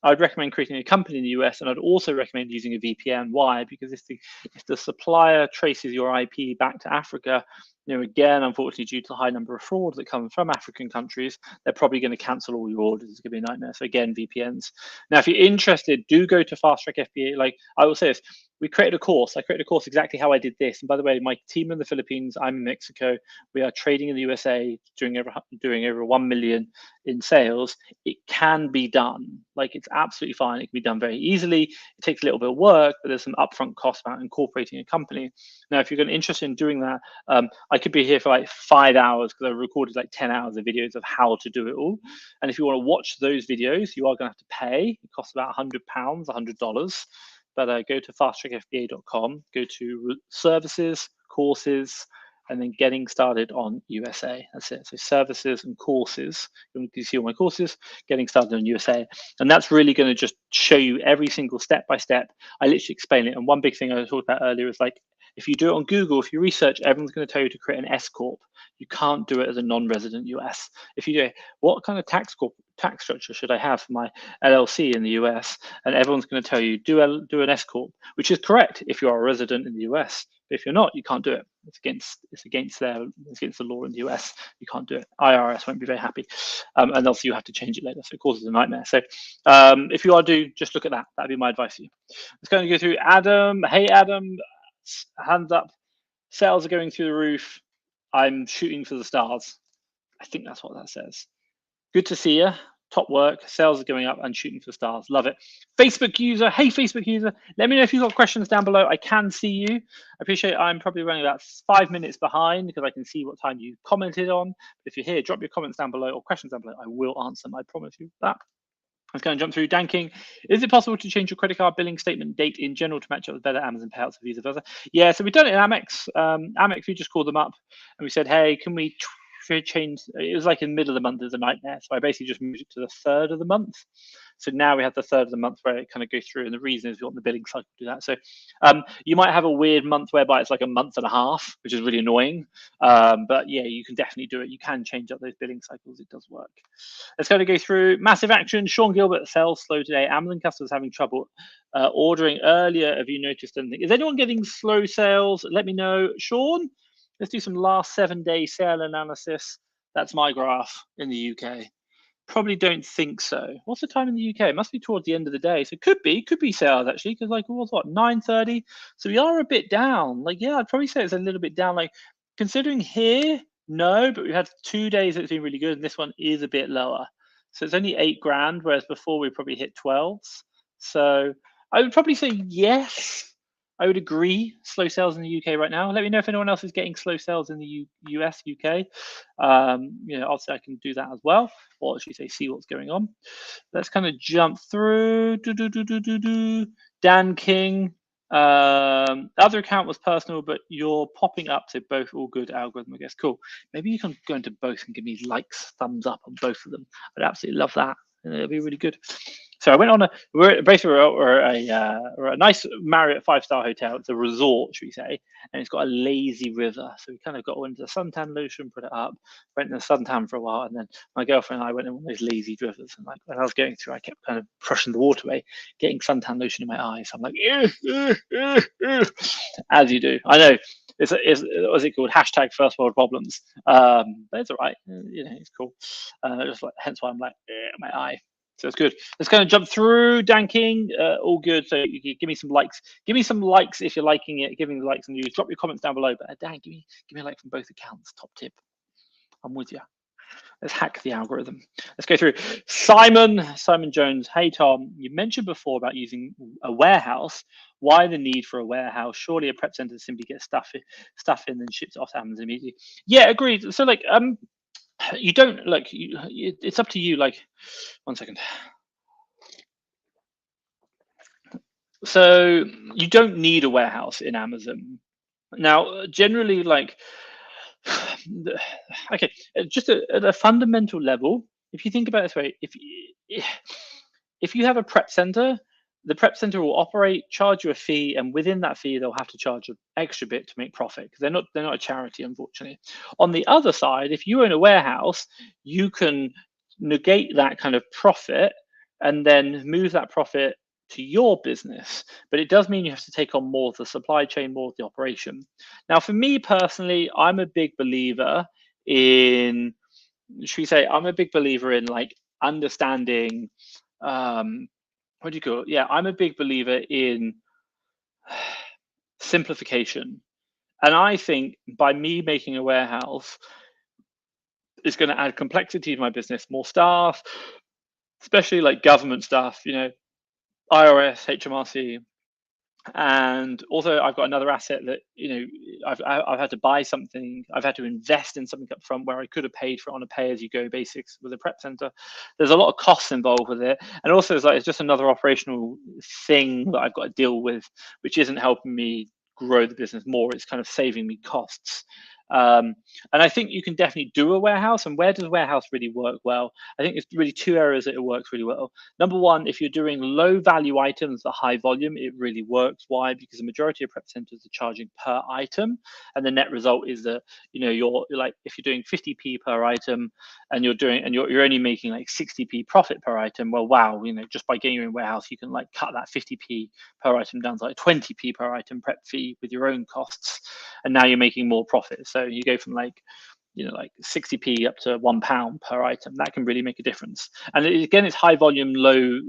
I'd recommend creating a company in the US, and I'd also recommend using a VPN. Why? Because if the supplier traces your IP back to Africa, again, unfortunately, due to the high number of frauds that come from African countries, they're probably going to cancel all your orders. It's going to be a nightmare. So again, VPNs. Now, if you're interested, do go to Fast Track FBA. Like I will say this, we created a course. I created a course exactly how I did this. And by the way, my team in the Philippines, I'm in Mexico. We are trading in the USA, doing over 1 million in sales. It can be done. Like, it's absolutely fine. It can be done very easily. It takes a little bit of work, but there's some upfront costs about incorporating a company. Now, if you're interested in doing that, I could be here for like 5 hours because I recorded like 10 hours of videos of how to do it all. And if you want to watch those videos, you are going to have to pay. It costs about £100, $100. But go to fasttrackfba.com, go to services, courses, and then getting started on USA. That's it. So services and courses. You can see all my courses, getting started on USA. And that's really going to just show you every single step by step. I literally explain it. And one big thing I talked about earlier is like, if you do it on Google, if you research, everyone's going to tell you to create an S Corp. You can't do it as a non-resident US. If you do, what kind of tax structure should I have for my LLC in the US? And everyone's going to tell you, do an S Corp, which is correct if you are a resident in the US. But if you're not, you can't do it. It's against the law in the US. You can't do it. IRS won't be very happy, and also you have to change it later. So it causes a nightmare. So if you are due, just look at that. That'd be my advice to you. Let's go and go through Adam. Hey Adam, hands up. Sales are going through the roof. I'm shooting for the stars. I think that's what that says. Good to see you. Top work. Sales are going up and shooting for stars. Love it. Facebook user. Hey, Facebook user. Let me know if you've got questions down below. I can see you. I appreciate I'm probably running about 5 minutes behind because I can see what time you commented on. If you're here, drop your comments down below or questions down below. I will answer them. I promise you that. Let's go and jump through. Dan King, is it possible to change your credit card billing statement date in general to match up with better Amazon payouts or Visa versa? Yeah, so we've done it in Amex. Amex, we just called them up and we said, hey, can we change? It was like in the middle of the month, there's a nightmare. So I basically just moved it to the 3rd of the month. So now we have the third of the month where it kind of goes through, and the reason is we want the billing cycle to do that. So you might have a weird month whereby it's like a month and a half, which is really annoying. But yeah, you can definitely do it. You can change up those billing cycles. It does work. Let's go through massive action. Sean Gilbert, sales slow today. Amazon customers having trouble ordering earlier. Have you noticed anything? Is anyone getting slow sales? Let me know. Sean, let's do some last 7-day sale analysis. That's my graph in the UK. Probably don't think so. What's the time in the UK? It must be towards the end of the day. So could be sales actually, because like it was what, 9:30. So we are a bit down. Like, yeah, I'd probably say it's a little bit down. Like considering here, no, but we had 2 days that's been really good, and this one is a bit lower. So it's only 8 grand, whereas before we probably hit 12s. So I would probably say yes. I would agree. Slow sales in the UK right now. Let me know if anyone else is getting slow sales in the US, UK. Obviously I can do that as well, or should we say, see what's going on. Let's kind of jump through. Dan King. Other account was personal, but you're popping up to both. All good algorithm, I guess. Cool. Maybe you can go into both and give me likes, thumbs up on both of them. I'd absolutely love that. It'll be really good. So I went on we're a nice Marriott 5-star hotel. It's a resort, should we say, and it's got a lazy river. So we kind of got into the suntan lotion, put it up, went in the suntan for a while, and then my girlfriend and I went in one of those lazy rivers. And like when I was going through, I kept kind of brushing the water away, getting suntan lotion in my eyes. I'm like, as you do. I know. What's it called? Hashtag first world problems. But it's all right. It's cool. Just like, hence why I'm like, my eye. So it's good. Let's kind of jump through. Dan King, all good. So you give me some likes. Give me some likes if you're liking it. Give me the likes and you drop your comments down below. But Dan, give me a like from both accounts. Top tip. I'm with you. Let's hack the algorithm. Let's go through. Simon Jones. Hey Tom, you mentioned before about using a warehouse. Why the need for a warehouse? Surely a prep center simply gets stuff in and ships off to Amazon immediately. Yeah, agreed. So like you don't like it's up to you. Like 1 second. So you don't need a warehouse in Amazon. Now, generally, like, okay, just at a fundamental level, if you think about it this way, if you have a prep center, the prep center will operate, charge you a fee, and within that fee, they'll have to charge an extra bit to make profit because they're not a charity, unfortunately. On the other side, if you own a warehouse, you can negate that kind of profit and then move that profit to your business, but it does mean you have to take on more of the supply chain, more of the operation. Now, for me personally, I'm a big believer in, I'm a big believer in like understanding, what do you call it? Yeah, I'm a big believer in simplification. And I think by me making a warehouse, it's going to add complexity to my business, more staff, especially like government staff, IRS, HMRC, and also I've got another asset that I've had to buy something, I've had to invest in something up front where I could have paid for it on a pay-as-you-go basis with a prep center. There's a lot of costs involved with it, and also it's just another operational thing that I've got to deal with, which isn't helping me grow the business more. It's kind of saving me costs. And I think you can definitely do a warehouse. And where does a warehouse really work well? I think it's really 2 areas that it works really well. Number one, if you're doing low value items at high volume, it really works. Why? Because the majority of prep centers are charging per item, and the net result is that you're like, if you're doing 50p per item and you're only making like 60p profit per item, well, wow, just by getting your own warehouse, you can like cut that 50p per item down to like 20p per item prep fee with your own costs, and now you're making more profit. So you go from like 60p up to £1 per item. That can really make a difference. And again, it's high volume, low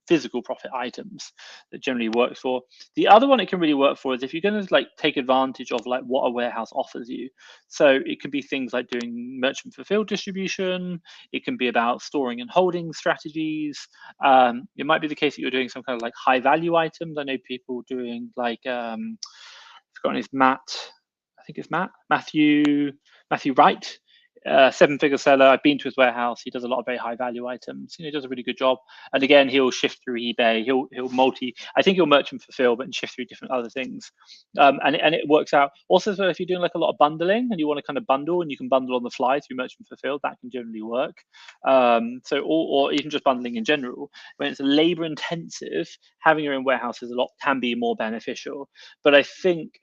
physical profit items that generally works for. The other one it can really work for is if you're going to like take advantage of like what a warehouse offers you. So it could be things like doing merchant fulfilled distribution. It can be about storing and holding strategies. It might be the case that you're doing some kind of like high value items. I know people doing like I've forgotten his Matthew Wright 7-figure seller. I've been to his warehouse. He does a lot of very high value items. He does a really good job. And again, he'll shift through eBay. He'll I think he'll merchant fulfill, but shift through different other things. And it works out. Also, so if you're doing like a lot of bundling and you want to kind of bundle, and you can bundle on the fly through merchant fulfill, that can generally work. Or even just bundling in general. When it's labor intensive, having your own warehouse can be more beneficial. But I think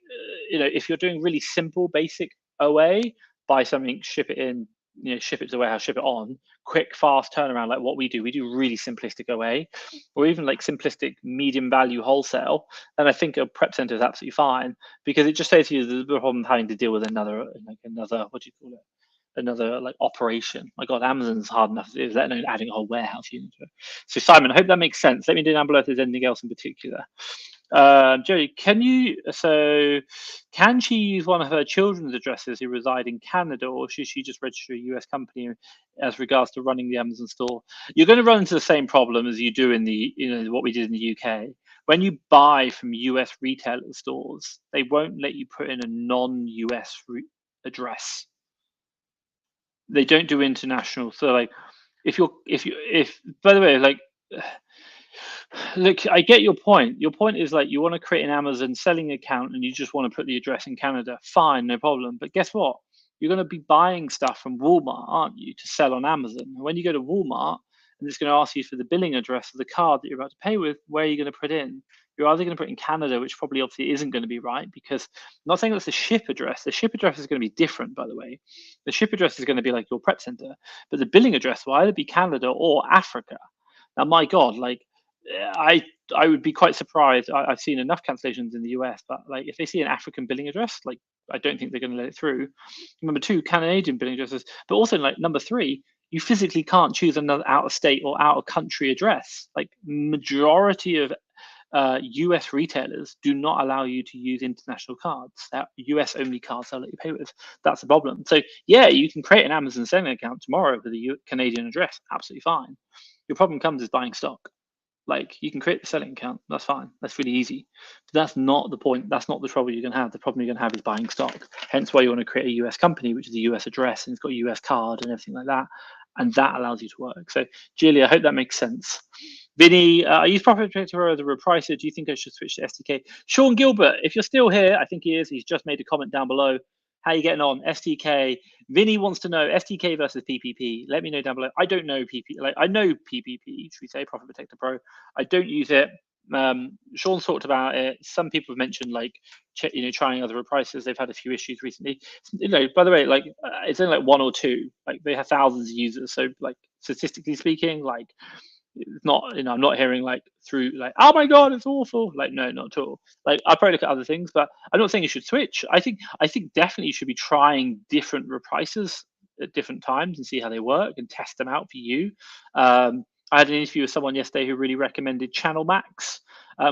if you're doing really simple, basic OA, buy something, ship it in, ship it to the warehouse, ship it on, quick, fast turnaround, like what we do. We do really simplistic OA, or even like simplistic medium value wholesale. And I think a prep center is absolutely fine, because it just saves you the problem of having to deal with another, what do you call it? Another like operation. My God, Amazon's hard enough as it is, let alone adding a whole warehouse unit to it. So Simon, I hope that makes sense. Let me know down below if there's anything else in particular. Jodie, can she use one of her children's addresses who reside in Canada, or should she just register a US company as regards to running the Amazon store? You're going to run into the same problem as you do in the, what we did in the UK. When you buy from US retailer stores, they won't let you put in a non-US address. They don't do international. So like, if by the way, like, look, I get your point. Your point is like, you want to create an Amazon selling account and you just want to put the address in Canada. Fine, no problem. But guess what? You're going to be buying stuff from Walmart, aren't you, to sell on Amazon? And when you go to Walmart and it's going to ask you for the billing address of the card that you're about to pay with, where are you going to put in? You're either going to put in Canada, which probably obviously isn't going to be right, because I'm not saying that's the ship address. The ship address is going to be different, by the way. The ship address is going to be like your prep center, but the billing address will either be Canada or Africa. Now, my God, like, I would be quite surprised. I've seen enough cancellations in the US, but like, if they see an African billing address, like, I don't think they're going to let it through. Number 2, Canadian billing addresses, but also like number 3, you physically can't choose another out of state or out of country address. Like, majority of US retailers do not allow you to use international cards. They're US only cards they'll let you pay with. That's the problem. So yeah, you can create an Amazon selling account tomorrow with a Canadian address. Absolutely fine. Your problem comes is buying stock. Like, you can create the selling account. That's fine. That's really easy. But that's not the point. That's not the trouble you're going to have. The problem you're going to have is buying stock. Hence why you want to create a US company, which is a US address, and it's got a US card and everything like that. And that allows you to work. So, Julie, I hope that makes sense. Vinny, I use Profit Protector as a repricer. Do you think I should switch to SDK? Sean Gilbert, if you're still here, I think he is. He's just made a comment down below. How are you getting on? SDK. Vinny wants to know SDK versus PPP. Let me know down below. I don't know PPP. Like, I know PPP, should we say, Profit Protector Pro. I don't use it. Sean's talked about it. Some people have mentioned, like, trying other repricers. They've had a few issues recently. By the way, like, it's only like 1 or 2. Like, they have thousands of users. So, like, statistically speaking, like, it's not, I'm not hearing like through like, oh my God, it's awful. Like, no, not at all. Like, I'll probably look at other things, but I'm not saying you should switch. I think definitely you should be trying different reprices at different times and see how they work and test them out for you. I had an interview with someone yesterday who really recommended Channel Max.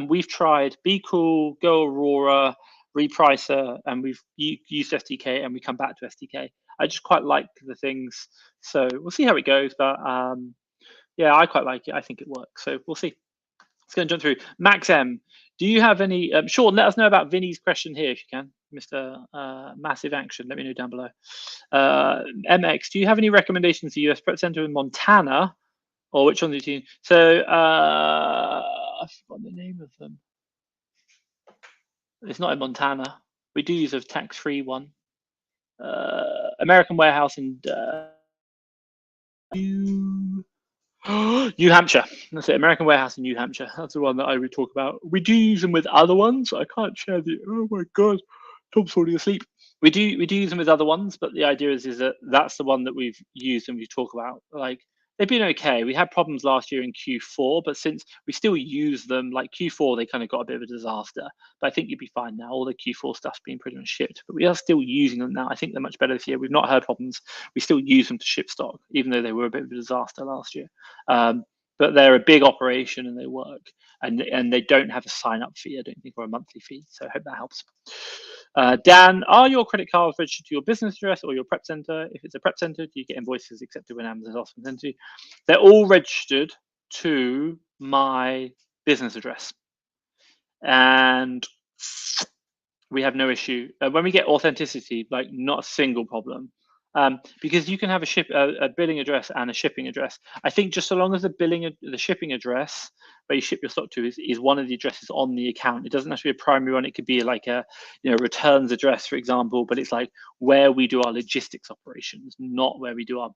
We've tried Be Cool, Go Aurora, Repricer, and we've used SDK, and we come back to SDK. I just quite like the things. So we'll see how it goes, but yeah, I quite like it. I think it works. So we'll see. Let's go and jump through. Max M, do you have any? Sean, let us know about Vinny's question here if you can, Mr. Massive Action. Let me know down below. MX, do you have any recommendations for US Prep Center in Montana, or which ones do you? So I forgot the name of them. It's not in Montana. We do use a tax-free one. American Warehouse and New Hampshire. That's it. American Warehouse in New Hampshire. That's the one that I would talk about. We do use them with other ones. I can't share the. Oh my God, Tom's falling asleep. We do use them with other ones, but the idea is that that's the one that we've used and we talk about. Like, they've been okay. We had problems last year in Q4, but since we still use them, like Q4, they kind of got a bit of a disaster. But I think you'd be fine now. All the Q4 stuff's been pretty much shipped, but we are still using them now. I think they're much better this year. We've not heard problems. We still use them to ship stock, even though they were a bit of a disaster last year. But they're a big operation and they work, and they don't have a sign-up fee, I don't think, or a monthly fee. So I hope that helps. Dan, are your credit cards registered to your business address or your prep center? If it's a prep center, do you get invoices accepted when Amazon asks them to? They're all registered to my business address, and we have no issue. When we get authenticity, like, not a single problem. because you can have a billing address and a shipping address. I think just so long as the shipping address where you ship your stock to is one of the addresses on the account. It doesn't have to be a primary one. It could be like a returns address, for example, but it's like where we do our logistics operations, not where we do our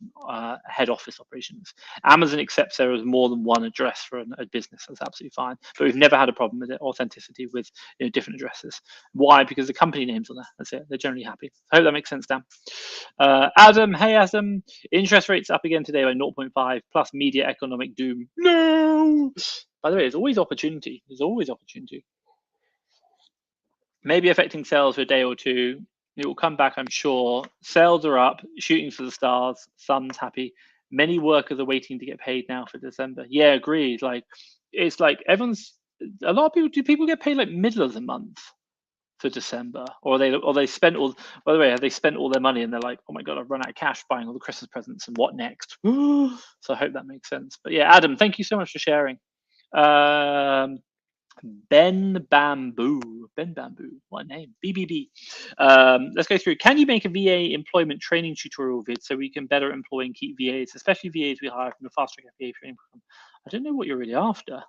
head office operations. Amazon accepts there is more than one address for a business. That's absolutely fine. But we've never had a problem with it, authenticity with different addresses. Why? Because the company names on there. That's it. They're generally happy. I hope that makes sense, Dan. Adam, hey Adam, interest rates up again today by 0.5 plus media economic doom. No. By the way, there's always opportunity. There's always opportunity. Maybe affecting sales for a day or two. It will come back, I'm sure. Sales are up, shooting for the stars. Sun's happy. Many workers are waiting to get paid now for December. Yeah, agreed. Like it's like a lot of people. Do people get paid like middle of the month for December, or they spent all? By the way, have they spent all their money and they're like, oh my god, I've run out of cash buying all the Christmas presents, and what next? So I hope that makes sense. But yeah, Adam, thank you so much for sharing. Ben Bamboo, what a name, BBB. Let's go through. Can you make a VA employment training tutorial vid so we can better employ and keep VAs, especially VAs we hire from the Fast Track FBA training program? I don't know what you're really after.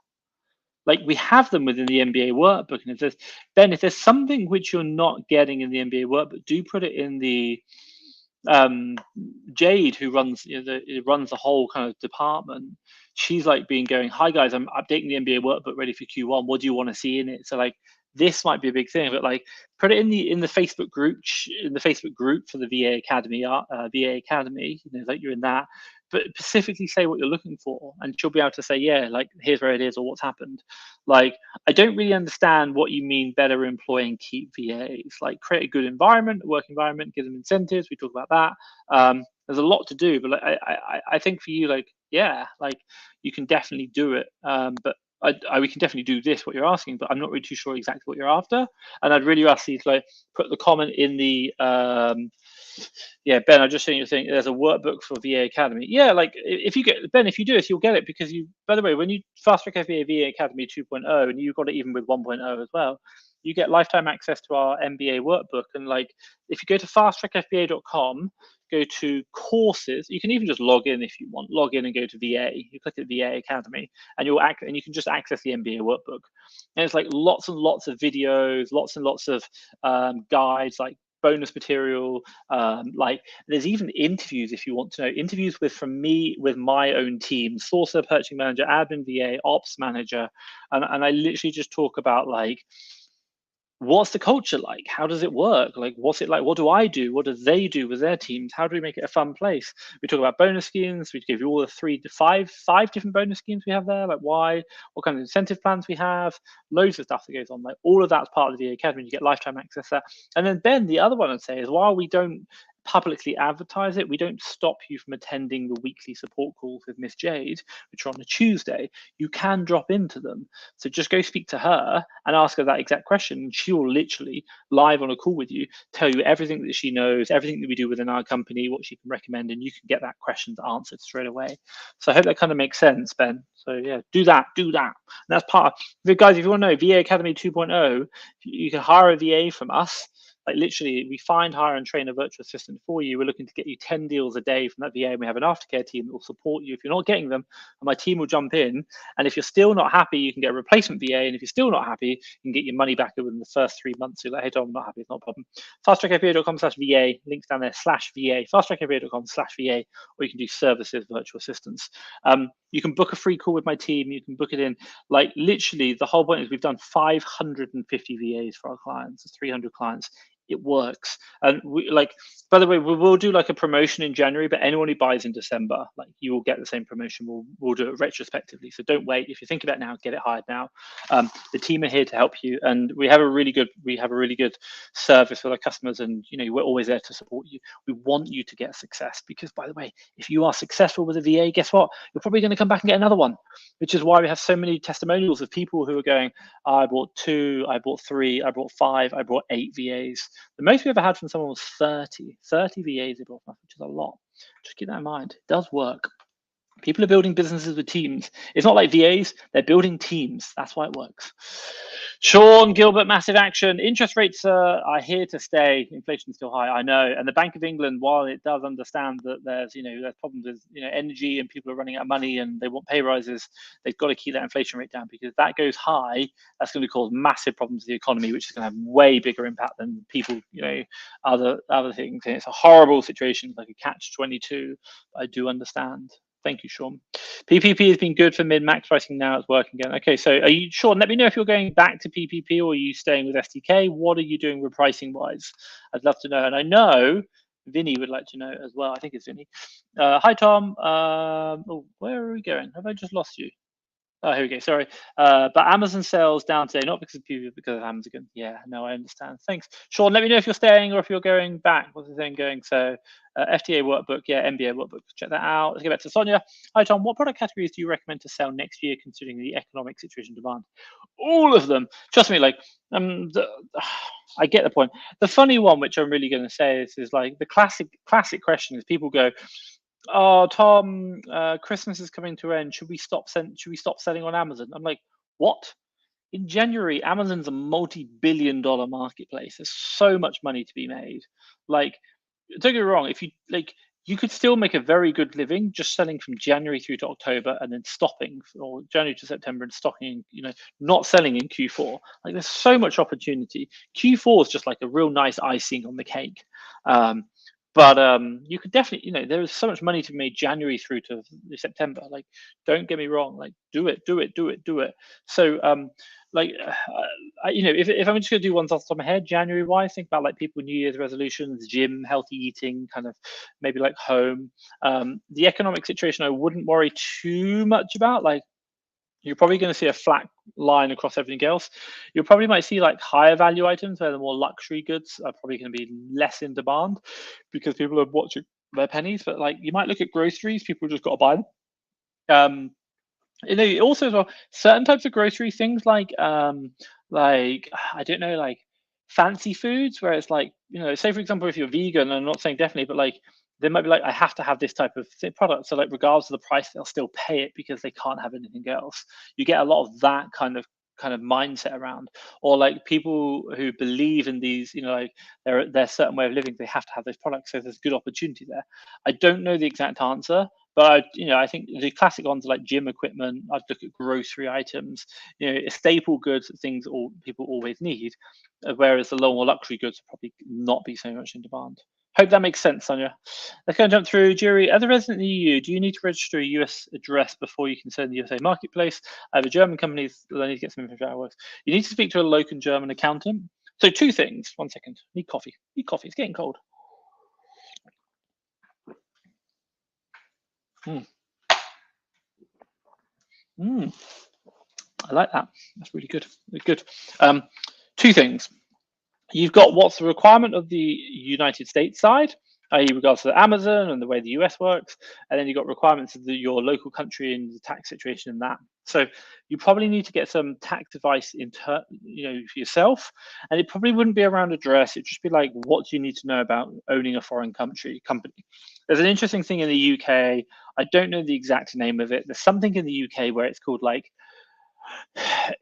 Like we have them within the MBA workbook, and if there's something which you're not getting in the MBA workbook, do put it in the Jade, who runs runs the whole kind of department. She's like going, hi guys, I'm updating the MBA workbook ready for Q1. What do you want to see in it? So like this might be a big thing, but like put it in the Facebook group for the VA Academy, VA Academy. Like you're in that, but specifically say what you're looking for, and she'll be able to say, yeah, like here's where it is or what's happened. Like I don't really understand what you mean better employ and keep VAs. Like create a good environment, a work environment, give them incentives. We talk about that. There's a lot to do, but like, I think for you, like yeah, like you can definitely do it. But we can definitely do this, what you're asking, but I'm not really too sure exactly what you're after. And I'd really ask you to like put the comment in the yeah, Ben, I just seen you saying there's a workbook for VA Academy. Yeah, like if you do this, you'll get it because by the way, when you Fast Track FBA VA Academy 2.0 and you got it even with 1.0 as well, you get lifetime access to our MBA workbook. And like if you go to fasttrackfba.com, go to courses, you can even just log in if you want, log in and go to VA. You click at VA Academy and you can just access the MBA workbook. And it's like lots and lots of videos, lots and lots of guides, like bonus material, like there's even interviews if you want to know, interviews from me with my own team, sourcer, purchasing manager, admin, VA, ops manager, and I literally just talk about like what's the culture like? How does it work? Like, what's it like? What do I do? What do they do with their teams? How do we make it a fun place? We talk about bonus schemes. We give you all the 3 to 5 different bonus schemes we have there. Like what kind of incentive plans we have, loads of stuff that goes on. Like all of that's part of the Academy. You get lifetime access there. And then Ben, the other one I'd say is while we don't publicly advertise it, we don't stop you from attending the weekly support calls with Miss Jade, which are on a Tuesday. You can drop into them. So just go speak to her and ask her that exact question. She will literally live on a call with you, tell you everything that she knows, everything that we do within our company, what she can recommend, and you can get that question answered straight away. So I hope that kind of makes sense, Ben. So yeah, do that. And that's part of, guys, if you want to know VA Academy 2.0, you can hire a VA from us. Like literally, we find, hire, and train a virtual assistant for you. We're looking to get you 10 deals a day from that VA, and we have an aftercare team that will support you if you're not getting them. And my team will jump in. And if you're still not happy, you can get a replacement VA. And if you're still not happy, you can get your money back within the first 3 months. So you're like, hey, Tom, I'm not happy. It's not a problem. fasttrackfba.com/VA, links down there, /VA, fasttrackfba.com/VA, or you can do services, virtual assistants. You can book a free call with my team. You can book it in. Like literally, the whole point is we've done 550 VAs for our clients, 300 clients. It works. And we, like, by the way, we will do like a promotion in January, but anyone who buys in December, like you will get the same promotion. We'll do it retrospectively. So don't wait. If you think about it now, get it hired now. The team are here to help you, and we have a really good service with our customers, and we're always there to support you. We want you to get success because, by the way, if you are successful with a VA, guess what? You're probably going to come back and get another one, which is why we have so many testimonials of people who are going, I bought 2, I bought 3, I bought 5, I bought 8 VAs. The most we ever had from someone was 30 VAs they bought, which is a lot. Just keep that in mind. It does work. People are building businesses with teams. It's not like VAs, they're building teams. That's why it works. Sean Gilbert, massive action. Interest rates are here to stay. Inflation is still high, I know. And the Bank of England, while it does understand that there's problems with energy and people are running out of money and they want pay rises, they've got to keep that inflation rate down, because if that goes high, that's going to cause massive problems to the economy, which is going to have way bigger impact than people, other things. And it's a horrible situation, like a catch-22. I do understand. Thank you, Sean. PPP has been good for mid-max pricing. Now it's working again. Okay, so are you, Sean, let me know if you're going back to PPP or are you staying with SDK? What are you doing repricing wise? I'd love to know. And I know Vinny would like to know as well. I think it's Vinny. Hi, Tom. Where are we going? Have I just lost you? Oh, here we go. Sorry. But Amazon sales down today, not because of PPP, because of Amazon. Yeah, no, I understand. Thanks. Sean, let me know if you're staying or if you're going back. What's the thing going? So FTA workbook, yeah, MBA workbook. Check that out. Let's get back to Sonia. Hi, Tom. What product categories do you recommend to sell next year, considering the economic situation demand? All of them. Trust me, like, I get the point. The funny one, which I'm really going to say is like the classic question is people go, oh, Tom, Christmas is coming to an end. Should we stop selling on Amazon? I'm like, what? In January, Amazon's a multi-billion-dollar marketplace. There's so much money to be made. Like, don't get me wrong. If you like, you could still make a very good living just selling from January through to October and then stopping, or January to September and stocking, not selling in Q4. Like, there's so much opportunity. Q4 is just like a real nice icing on the cake. But you could definitely, there is so much money to be made January through to September. Like, don't get me wrong. Like, do it. So, if I'm just going to do ones off the top of my head, January wise, think about like people New Year's resolutions, gym, healthy eating, kind of maybe like home. The economic situation, I wouldn't worry too much about. Like, you're probably going to see a flat line across everything else. You probably might see like higher value items where the more luxury goods are probably going to be less in demand because people are watching their pennies. But like, you might look at groceries, people just got to buy them. Also as well, certain types of grocery things like I don't know, like fancy foods where it's like, say for example, if you're vegan, and I'm not saying definitely, but like they might be like, I have to have this type of product. So like, regardless of the price, they'll still pay it because they can't have anything else. You get a lot of that kind of mindset around, or like people who believe in these, like their certain way of living, they have to have those products. So there's good opportunity there. I don't know the exact answer, but I think the classic ones are like gym equipment. I'd look at grocery items, staple goods, things all people always need, whereas the low or luxury goods will probably not be so much in demand. Hope that makes sense, Sonia. Let's go and jump through. Jury, as a resident in the EU, do you need to register a US address before you can sell in the USA marketplace? I have a German company, I need to get some information out of works. You need to speak to a local German accountant. So two things. 1 second. Need coffee. It's getting cold. I like that. That's really good. Two things. You've got what's the requirement of the United States side, i.e. regards to Amazon and the way the US works, and then you've got requirements of your local country and the tax situation in that. So you probably need to get some tax advice for yourself, and it probably wouldn't be around address. It'd just be like, what do you need to know about owning a foreign company? There's an interesting thing in the UK. I don't know the exact name of it. There's something in the UK where it's called like,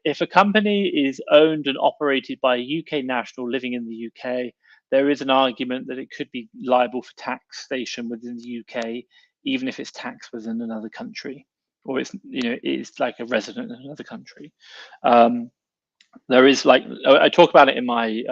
if a company is owned and operated by a UK national living in the UK, there is an argument that it could be liable for taxation within the UK, even if it's taxed within another country, or it's like a resident in another country. There is, like, I talk about it in my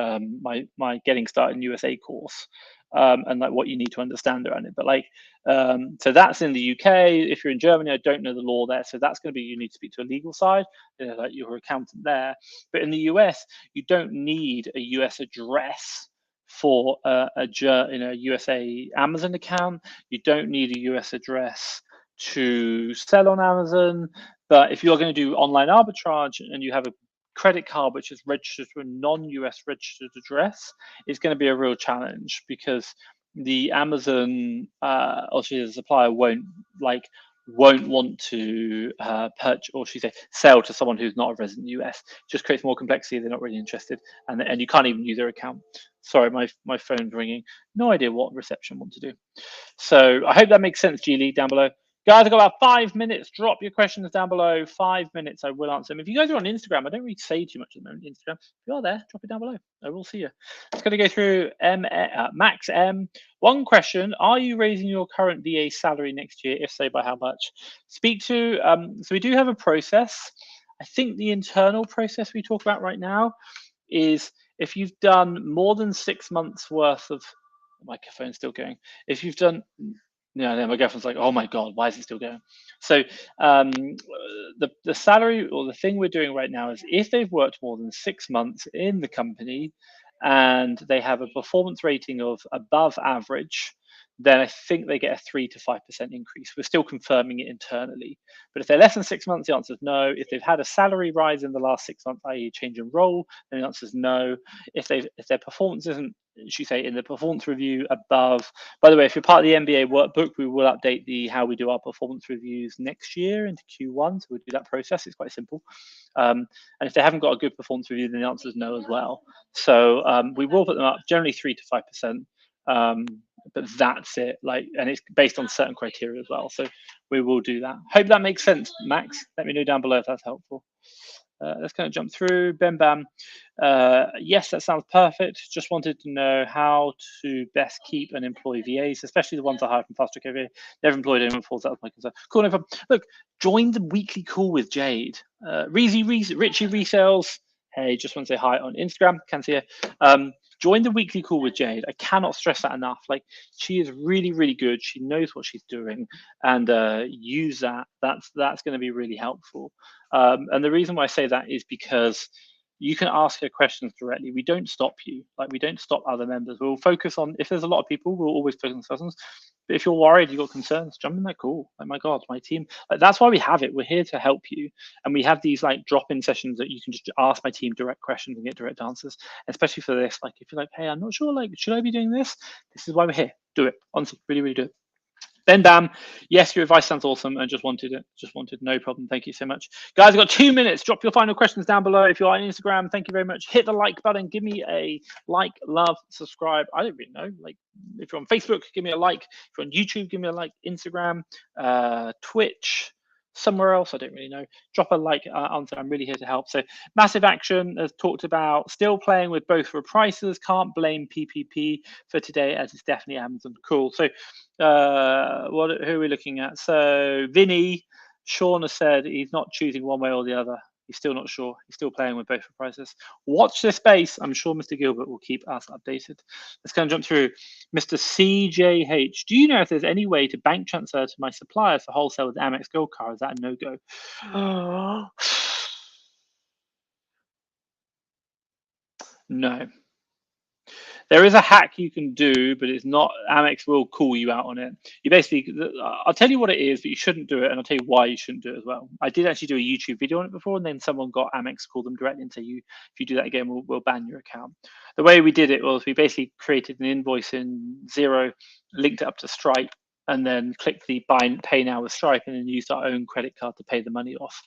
my getting started in USA course, and like what you need to understand around it. But like, so that's in the UK. If you're in Germany, I don't know the law there, so that's going to be, you need to speak to a legal side, like your accountant there. But in the US, you don't need a US address for a USA Amazon account. You don't need a US address to sell on Amazon. But if you're going to do online arbitrage and you have a credit card which is registered to a non-US registered address, is going to be a real challenge, because the Amazon the supplier won't want to purchase, or sell to someone who's not a resident in the US. It just creates more complexity. They're not really interested, and you can't even use their account. Sorry, my phone's ringing. No idea what reception want to do. So I hope that makes sense, Geely, down below. Guys, I've got about 5 minutes. Drop your questions down below. 5 minutes, I will answer them. If you guys are on Instagram, I don't really say too much at the moment. Instagram, if you are there, drop it down below. I will see you. It's going to go through Max M. One question: are you raising your current VA salary next year? If so, by how much? Speak to. So we do have a process. I think the internal process we talk about right now is if you've done more than 6 months worth of. Microphone's still going. If you've done. Yeah, then my girlfriend's like, "Oh my god, why is it still going?" So the salary or the thing we're doing right now is if they've worked more than 6 months in the company and they have a performance rating of above average, then I think they get a 3 to 5% increase. We're still confirming it internally. But if they're less than 6 months, the answer is no. If they've had a salary rise in the last 6 months, i.e. change in role, then the answer is no. If their performance isn't, should say, in the performance review above. By the way, if you're part of the MBA workbook, we will update how we do our performance reviews next year into Q1. So we'll do that process. It's quite simple. And if they haven't got a good performance review, then the answer is no as well. So we will put them up generally 3 to 5%. But that's it. And it's based on certain criteria as well. So we will do that. Hope that makes sense, Max. Let me know down below if that's helpful. Let's kind of jump through. Bam. Yes, that sounds perfect. Just wanted to know how to best keep and employ VAs, especially the ones I hired from Fast Track VA. Never employed anyone before, so that was my concern. Cool, no problem. Look, join the weekly call with Jade. Richie Resales. Hey, just want to say hi on Instagram. Can see you. Join the weekly call with Jade. I cannot stress that enough. She is really, really good. She knows what she's doing, and use that. That's going to be really helpful. And the reason why I say that is because you can ask her questions directly. We don't stop you. We don't stop other members. We'll focus on, if there's a lot of people, we'll always focus on questions. But if you're worried, you've got concerns, jump in that call. My God, my team. That's why we have it. We're here to help you. And we have these drop-in sessions that you can just ask my team direct questions and get direct answers. Especially for this, if you're hey, I'm not sure, should I be doing this? This is why we're here. Do it. Honestly, really, really do it. Bam. Yes, your advice sounds awesome. I just wanted it. No problem. Thank you so much. Guys, I've got 2 minutes. Drop your final questions down below. If you're on Instagram, thank you very much. Hit the like button. Give me a like, love, subscribe. I don't really know. If you're on Facebook, give me a like. If you're on YouTube, give me a like. Instagram, Twitch, somewhere else, I don't really know. Drop a like answer. I'm really here to help. So massive action, as talked about, still playing with both repricers. Can't blame PPP for today, as it's definitely Amazon. Cool. So who are we looking at? So Vinny, Sean has said he's not choosing one way or the other. He's still not sure. He's still playing with both repricers. Watch this space. I'm sure Mr. Gilbert will keep us updated. Let's go and jump through. Mr. CJH, do you know if there's any way to bank transfer to my supplier for wholesale with Amex Gold Card? Is that a no-go? No. There is a hack you can do, but it's not. Amex will call you out on it. You basically, I'll tell you what it is, but you shouldn't do it, and I'll tell you why you shouldn't do it as well. I did actually do a YouTube video on it before, and then someone got Amex to call them directly and say, if you do that again, we'll ban your account. The way we did it was we basically created an invoice in Xero, linked it up to Stripe, and then clicked the pay now with Stripe, and then used our own credit card to pay the money off.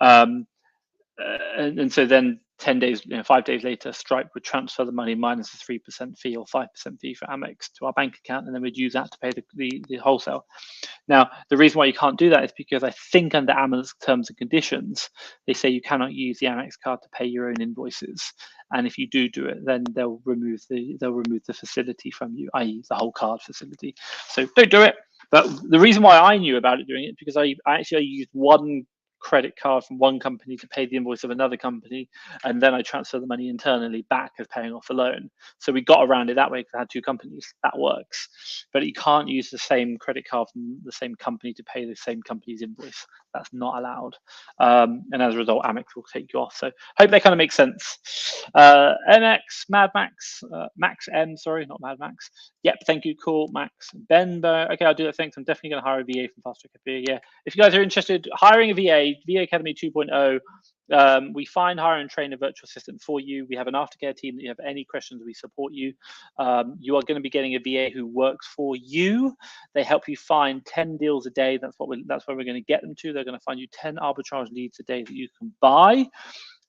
And so then 10 days, 5 days later, Stripe would transfer the money minus a 3% fee or 5% fee for Amex to our bank account, and then we'd use that to pay the wholesale. Now, the reason why you can't do that is because I think under Amex terms and conditions, they say you cannot use the Amex card to pay your own invoices. And if you do it, then they'll remove the facility from you, i.e. the whole card facility. So don't do it. But the reason why I knew about it doing it, because I used one credit card from one company to pay the invoice of another company, and then I transfer the money internally back as paying off a loan. So we got around it that way because I had two companies. That works, but you can't use the same credit card from the same company to pay the same company's invoice. That's not allowed, and as a result, Amex will take you off. So hope that kind of makes sense. MX, Mad Max, Max M, sorry, not Mad Max. Yep, thank you, cool, Max. Benbo, okay, I'll do that. Thanks. I'm definitely going to hire a VA from Fast Track VA. Yeah, if you guys are interested, hiring a VA Academy 2.0. We find, hire, and train a virtual assistant for you. We have an aftercare team that you have any questions, we support you. You are going to be getting a VA who works for you. They help you find 10 deals a day. That's where we're going to get them to. They're going to find you 10 arbitrage leads a day that you can buy.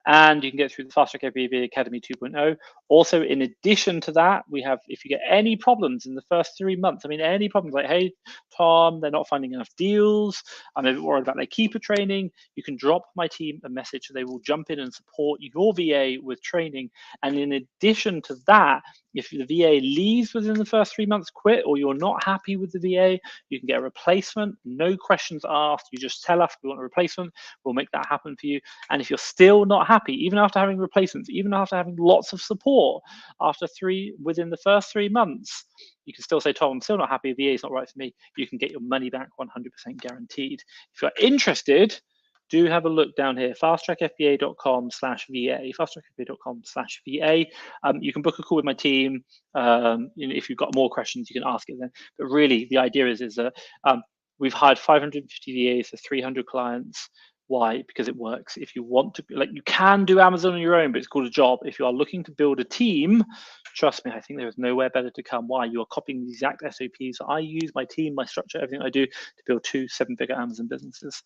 and you can get through the Fast Track FBA Academy 2.0. Also, in addition to that, we have, if you get any problems in the first 3 months, I mean, any problems like, hey, Tom, they're not finding enough deals, I'm a bit worried about their keeper training, you can drop my team a message. They will jump in and support your VA with training. And in addition to that, if the VA leaves within the first 3 months, quit, or you're not happy with the VA, you can get a replacement, no questions asked. You just tell us we want a replacement, we'll make that happen for you. And if you're still not happy, even after having replacements, even after having lots of support, within the first 3 months, you can still say, Tom, I'm still not happy, VA is not right for me. You can get your money back 100% guaranteed. If you're interested, do have a look down here, fasttrackfba.com/VA, fasttrackfba.com/VA. You can book a call with my team. If you've got more questions, you can ask it then. But really, the idea is that we've hired 550 VAs for 300 clients. Why? Because it works. If you want to, you can do Amazon on your own, but it's called a job. If you are looking to build a team, trust me, I think there is nowhere better to come. Why? You are copying the exact SOPs I use, my team, my structure, everything I do to build 2 7-figure Amazon businesses.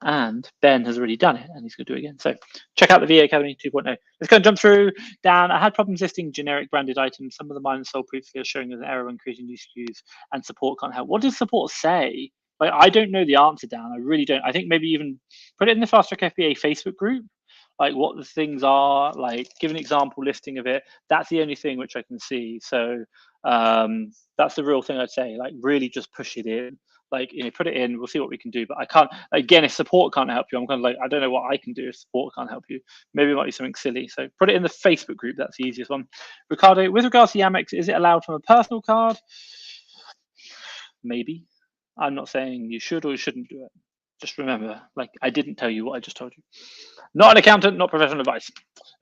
And Ben has already done it, and he's going to do it again. So check out the VA Academy 2.0. Let's go and jump through. Dan, I had problems listing generic branded items. Some of the mine sold previously are showing an error when creating new SKUs, and support can't help. What does support say? I don't know the answer, Dan. I really don't. I think maybe even put it in the Fast Track FBA Facebook group, what the things are, give an example listing of it. That's the only thing which I can see. So that's the real thing I'd say. Really just push it in. Put it in. We'll see what we can do. But I can't. Again, if support can't help you, I'm kind of I don't know what I can do if support can't help you. Maybe it might be something silly. So put it in the Facebook group. That's the easiest one. Ricardo, with regards to Amex, is it allowed from a personal card? Maybe. I'm not saying you should or you shouldn't do it. Just remember, I didn't tell you what I just told you. Not an accountant, not professional advice.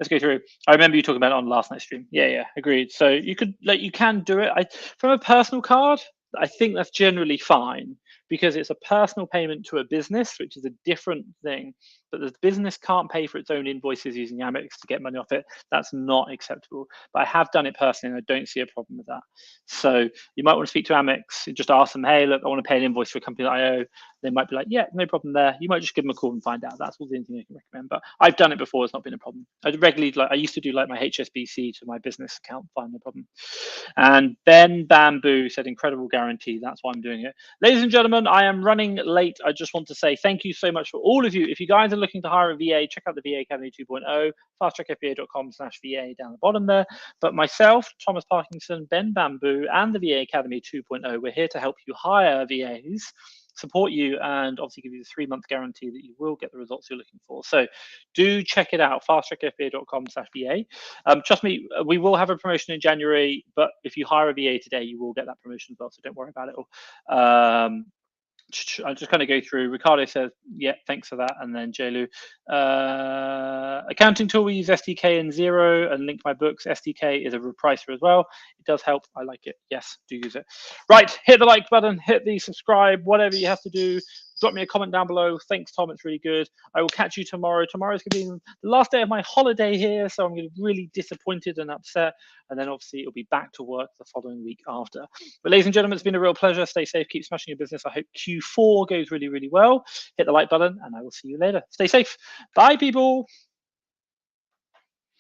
Let's go through. I remember you talking about it on last night's stream. Yeah, agreed. So you could, you can do it. From a personal card, I think that's generally fine because it's a personal payment to a business, which is a different thing. But the business can't pay for its own invoices using Amex to get money off it. That's not acceptable. But I have done it personally, and I don't see a problem with that. So you might want to speak to Amex and just ask them, hey, look, I want to pay an invoice for a company that I owe. They might be like, yeah, no problem there. You might just give them a call and find out. That's all the only thing I can recommend. But I've done it before. It's not been a problem. I regularly, I used to do my HSBC to my business account. Fine, no problem. And Ben Bamboo said, incredible guarantee. That's why I'm doing it. Ladies and gentlemen, I am running late. I just want to say thank you so much for all of you. If you guys are looking to hire a VA, check out the VA Academy 2.0, fasttrackfba.com/VA down the bottom there. But myself, Thomas Parkinson, Ben Bamboo, and the VA Academy 2.0, we're here to help you hire VAs, support you, and obviously give you the 3-month guarantee that you will get the results you're looking for. So do check it out, fasttrackfba.com/VA. Trust me, we will have a promotion in January, but if you hire a VA today, you will get that promotion as well, so don't worry about it all. I'll just kind of go through. Ricardo says, yeah, thanks for that. And then Jaylu, accounting tool, we use SDK and Xero and link my books. SDK is a repricer as well. It does help. I like it. Yes, do use it. Right, hit the like button, hit the subscribe, whatever you have to do. Drop me a comment down below. Thanks, Tom. It's really good. I will catch you tomorrow. Tomorrow's going to be the last day of my holiday here, so I'm going to be really disappointed and upset. And then obviously it'll be back to work the following week after. But ladies and gentlemen, it's been a real pleasure. Stay safe. Keep smashing your business. I hope Q4 goes really, really well. Hit the like button, and I will see you later. Stay safe. Bye, people.